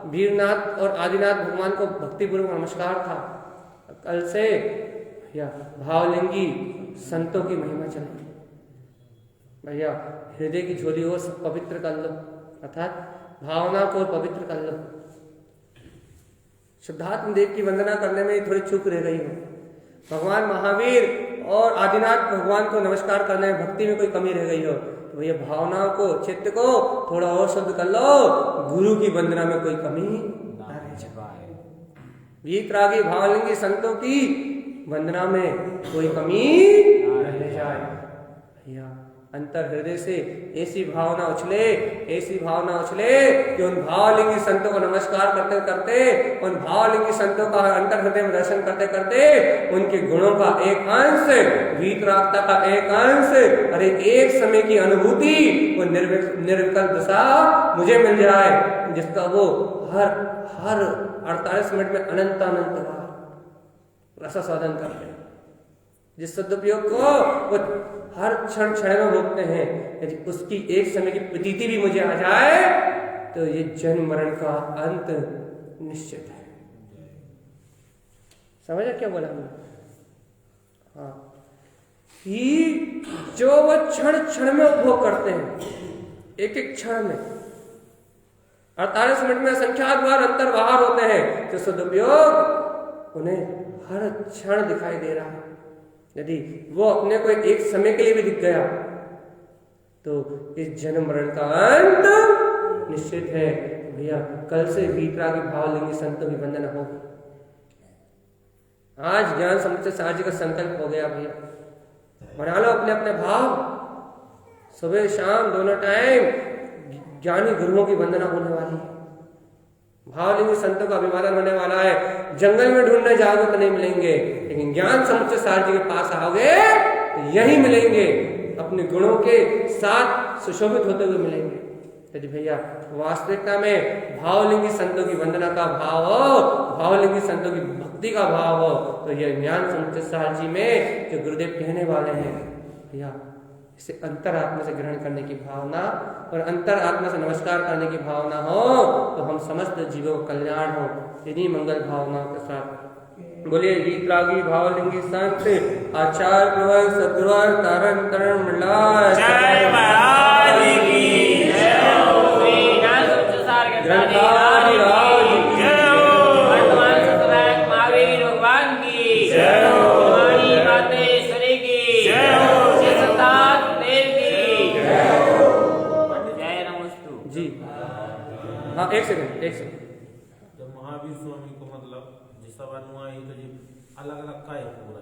Speaker 1: वीरनाथ और आदिनाथ भगवान को भक्तिपूर्वक नमस्कार था। कल से या भावलिंगी संतों की महिमा चलेगी भैया। हृदय की झोली को पवित्र कर लो, अर्थात भावना को पवित्र कर लो। सिद्धार्थ देव की वंदना करने में थोड़ी चूक रह गई हो। भगवान महावीर और आदिनाथ भगवान को नमस्कार करने में भक्ति में कोई कमी रह गई हो, तो भैया भावनाओं को, चित्त को थोड़ा और शुद्ध कर लो। गुरु की वंदना में कोई कमी ना रह जाए। वीतरागी भावलिंगी संतों की वंदना में कोई कमी ना रह जाए भैया। अंतर हृदय से ऐसी भावना उछले, ऐसी भावना उछले कि उन भावलिंगी संतों को नमस्कार करते करते, उन भावलिंगी संतों का अंतर हृदय में दर्शन करते करते उनके गुणों का एक अंश, वीतरागता का एक अंश, अरे एक समय की अनुभूति, वो निर्विकल्प दशा मुझे मिल जाए, जिसका वो हर 48 मिनट में अनंत बार रसास्वादन करते हैं। जिस सदुपयोग को वो हर क्षण में भोगते हैं, यदि उसकी एक समय की प्रतीति भी मुझे आ जाए तो ये जन्म मरण का अंत निश्चित है। समझा क्या बोला हमने? हाँ, कि जो वो क्षण में उपभोग करते हैं, एक एक क्षण में 48 मिनट में असंख्यात बार अंतर बाहर होते हैं, तो सदुपयोग उन्हें हर क्षण दिखाई दे रहा है। यदि वो अपने को एक समय के लिए भी दिख गया तो इस जन्म मरण का अंत निश्चित है। भैया कल से वीतरागी भावलिंगी संतों की वंदना होगी। आज ज्ञान समुच्चय साजी का संकल्प हो गया भैया, बना लो अपने अपने भाव। सुबह शाम दोनों टाइम ज्ञानी गुरुओं की वंदना होने वाली है, भावलिंगी संतों का अभिवादन होने वाला है। जंगल में ढूंढने जाओगे तो नहीं मिलेंगे, लेकिन ज्ञान समुच्चय सार जी के पास आओगे तो यही मिलेंगे, अपने गुणों के साथ सुशोभित होते हुए मिलेंगे। यदि भैया वास्तविकता में भावलिंगी संतों की वंदना का भाव हो, भावलिंगी संतों की भक्ति का भाव हो, तो यह ज्ञान समुच्चय सार जी में जो गुरुदेव कहने वाले हैं भैया, इसे अंतरात्मा से ग्रहण करने की भावना और अंतरात्मा से नमस्कार करने की भावना हो तो हम समस्त जीवों का कल्याण हो। इन्हीं मंगल भावनाओं के साथ बोलिए वीतरागी भावलिंगी संत आचार्य प्रवर सद्गुरुवर तारण तरण मिलाय
Speaker 2: जय महाराज की जय हो।
Speaker 4: श्री ज्ञान समुच्चय सार के
Speaker 1: ग्रंथारी राज की
Speaker 2: जय हो।
Speaker 4: वर्तमान सतनायक महावीर भगवान की
Speaker 2: जय हो।
Speaker 4: हमारी मातेश्वरी की
Speaker 2: जय हो।
Speaker 4: श्री संतान देव की जय नमस्तु
Speaker 1: जी। हाँ एक सेकंड
Speaker 5: जब महावीर स्वामी को मतलब जिस सभा नुआ ही तो जी अलग अलग का है पूरा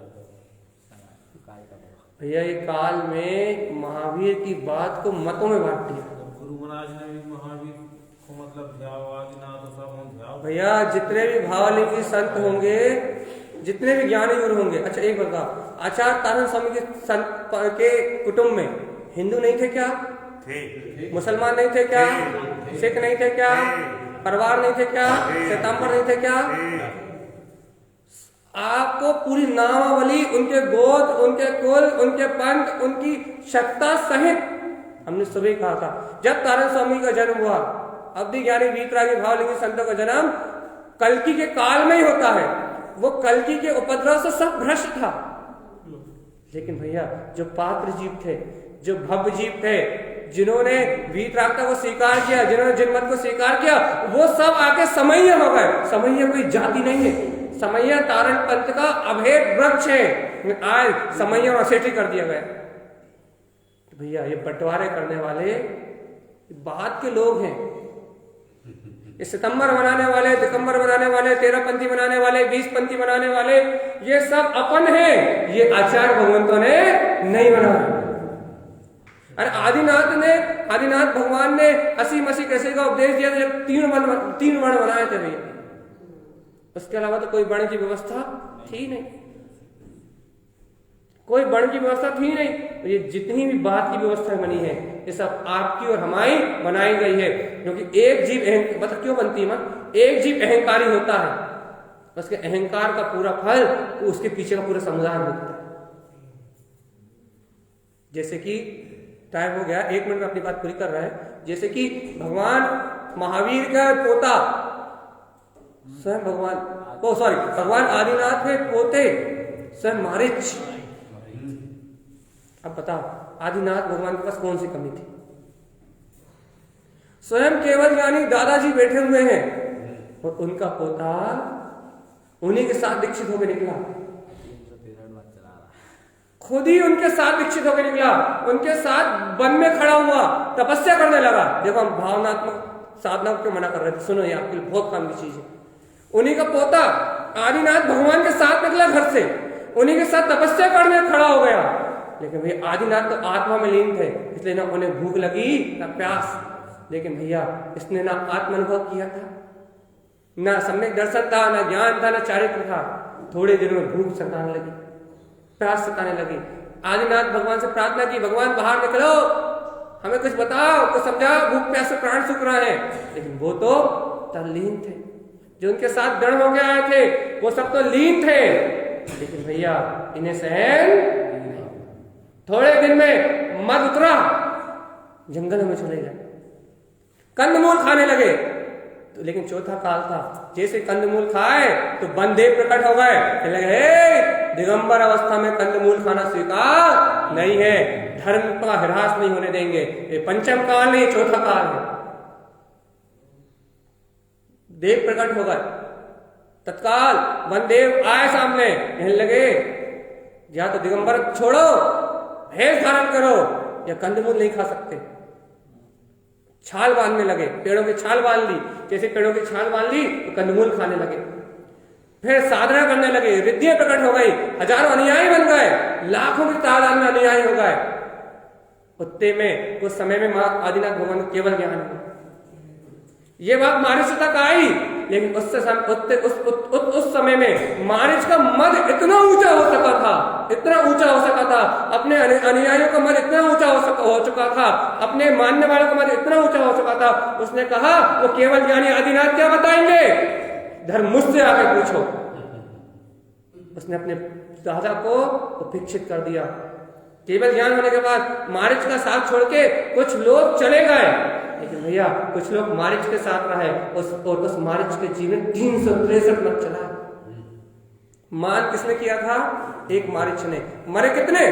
Speaker 1: भैया ये काल में महावीर की बात को मतों में बांट दिया।
Speaker 5: जब गुरु महाराज ने भी महावीर को मतलब ध्याव आदिनाथ तो सब हम ध्याव
Speaker 1: भैया जितने भी भावलिंगी संत होंगे, जितने भी ज्ञानी गुरु होंगे, अच्छा एक बताओ, आचार्य तारण स्वामी के संत के कुटुंब में हिंदू नहीं थे क्या?
Speaker 2: थे।
Speaker 1: मुसलमान नहीं थे क्या? सिख नहीं थे क्या? परिवार नहीं थे क्या? श्वेतांबर नहीं थे क्या? आपको पूरी नामावली, उनके गोत्र, उनके कुल, उनके पंथ, उनकी सत्ता सहित हमने सुबह कहा था जब तारण स्वामी का जन्म हुआ, अवधि ज्ञानी वीतरागी भावलिंगी संतों का जन्म कल्कि के काल में ही होता है। वो कल्कि के उपद्रव से सब भ्रष्ट था, लेकिन भैया जो पात्र जीव थे, जो भव्य जीव थे, जिन्होंने वीतरागता को स्वीकार किया, जिन्होंने जिनमत को स्वीकार किया, वो सब आके समय्य हो गए। समय्य कोई जाति नहीं है, समय्य तारण पंथ का अभेद वृक्ष है। आज समय्य और असेठी कर दिया गया। तो भैया ये बंटवारे करने वाले बात के लोग हैं। ये सितंबर बनाने वाले, दिसंबर बनाने वाले, 13 पंथी बनाने वाले, 20 पंथी बनाने वाले, ये सब अपन हैं। ये आचार्य भगवंतों ने नहीं बनाया। अरे आदिनाथ भगवान ने 80 कैसे का उपदेश दिया था जब 3 वर्ण बनाए थे भैया। उसके अलावा तो कोई वर्ण की व्यवस्था थी नहीं, कोई वर्ण की व्यवस्था थी नहीं। तो ये जितनी भी बात की व्यवस्था बनी है ये सब आपकी और हमारी बनाई गई है, क्योंकि एक जीव मतलब क्यों बनती है मां? एक जीव अहंकारी होता है, उसके अहंकार का पूरा फल तो उसके पीछे का पूरा समुदाय भुगतता है। जैसे कि टाइम हो गया, 1 मिनट में अपनी बात पूरी कर रहा है। जैसे कि भगवान महावीर का पोता स्वयं भगवान आदिनाथ के पोते स्वयं मारीच। अब बताओ आदिनाथ भगवान के पास कौन सी कमी थी? स्वयं केवल ज्ञानी दादाजी बैठे हुए हैं और उनका पोता उन्हीं के साथ दीक्षित होकर निकला, खुद ही उनके साथ दीक्षित होकर निकला, उनके साथ वन में खड़ा हुआ, तपस्या करने लगा। देखो हम भावनात्मक साधना क्यों मना कर रहे थे, सुनो ये आपके लिए बहुत काम की चीज है। उन्हीं का पोता आदिनाथ भगवान के साथ निकला घर से, उन्हीं के साथ तपस्या करने खड़ा हो गया। लेकिन भैया आदिनाथ तो आत्मा में लीन थे, इसलिए ना उन्हें भूख लगी ना प्यास। लेकिन भैया इसने ना आत्म अनुभव किया था, ना सम्यक दर्शन था, ना ज्ञान था, ना चारित्र था। थोड़े दिनों में भूख सताने लगी, प्यास सताने लगी। आदिनाथ भगवान से प्रार्थना की, भगवान बाहर निकलो, हमें कुछ बताओ, कुछ समझाओ, भूख प्यास से प्राण सूख रहा है। लेकिन वो तो तल्लीन थे, जो उनके साथ दृढ़ होके आए थे वो सब तो लीन थे। लेकिन भैया इन्हें सहन, थोड़े दिन में मद उतरा, जंगल में चले गए, कंदमूल खाने लगे। तो लेकिन चौथा काल था, जैसे कंदमूल खाए तो बंदेव प्रकट हो गए, लगे दिगंबर अवस्था में कंदमूल खाना स्वीकार नहीं है, धर्म का ह्रास नहीं होने देंगे। ये पंचम काल नहीं, चौथा काल है। देव प्रकट हो गए, तत्काल वनदेव आए सामने, कहने लगे या तो दिगंबर छोड़ो, भेष धारण करो, या कंदमूल नहीं खा सकते। छाल बांधने लगे, पेड़ों की छाल बांध ली, जैसे पेड़ों की छाल बांध ली तो कंदमूल खाने लगे। फिर साधना करने लगे, रिद्धियां प्रकट हो गई, हजारों अनुयायी बन गए, लाखों की तादाद में अनुयायी हो गए। उतने में कुछ समय में मां आदिनाथ भगवान को केवल ज्ञान हुआ। ये बात मारिच तक आई, लेकिन उस समय में मारिच का मद इतना ऊंचा हो सका था, इतना ऊंचा हो सका था, अपने अनुयायियों का मद इतना ऊंचा हो चुका था, अपने मानने वालों का मद इतना ऊंचा हो चुका था। उसने कहा वो केवल ज्ञानी आदिनाथ क्या बताएंगे, धर्म मुझसे आके पूछो। उसने अपने राजा को उपेक्षित कर दिया। केवल ज्ञान होने के बाद मारिच का साथ छोड़ के कुछ लोग चले गए, लेकिन भैया कुछ लोग मारिच के साथ रहे, और उस मारिच के जीवन 363 मत चला। मान किसने किया था? एक मारिच ने। मरे कितने?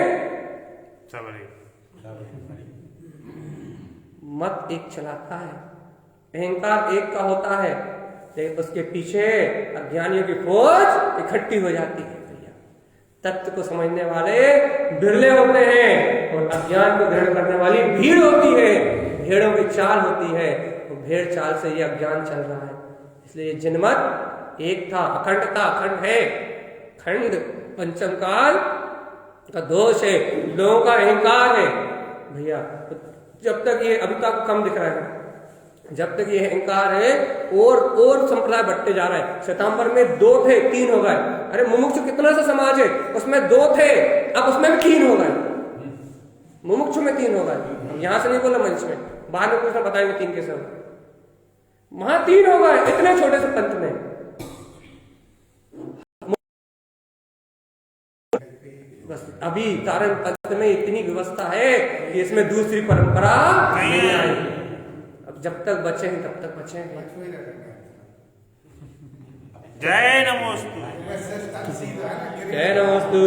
Speaker 1: मत एक चलाता है, अहंकार एक का होता है, लेकिन उसके पीछे अज्ञानियों की फौज इकट्ठी हो जाती है। भैया तत्व को समझने वाले बिरले होते हैं, और अज्ञान को ग्रहण करने वाली भीड़ होती है, भेड़ों की चाल होती है। तो भेड़ चाल से ये अज्ञान चल रहा है। इसलिए जनमत एक था, अखंड था, अखंड है। खंड पंचम काल का दोष है, लोगों का अहंकार है। भैया जब तक ये अभी तक कम दिख रहा है, जब तक ये अहंकार है और संप्रदाय बढ़ते जा रहा है। श्वेतांबर में 2 थे, 3 हो गए। अरे मुमुक्षु कितना सा समाज है, उसमें 2 थे, अब उसमें भी 3 हो गए। मुमुक्षु में 3 हो गए। हम यहां से नहीं बोला, मंच में, बाद में कुछ बताएंगे 3 कैसे हो। वहां 3 हो गए, इतने छोटे से पंथ में। बस अभी तारण पंथ में इतनी व्यवस्था है कि इसमें दूसरी परंपरा नहीं आई। अब जब तक बचे हैं तब तक बचे हैं।
Speaker 2: जय नमोस्तु।
Speaker 1: जय नमोस्तु।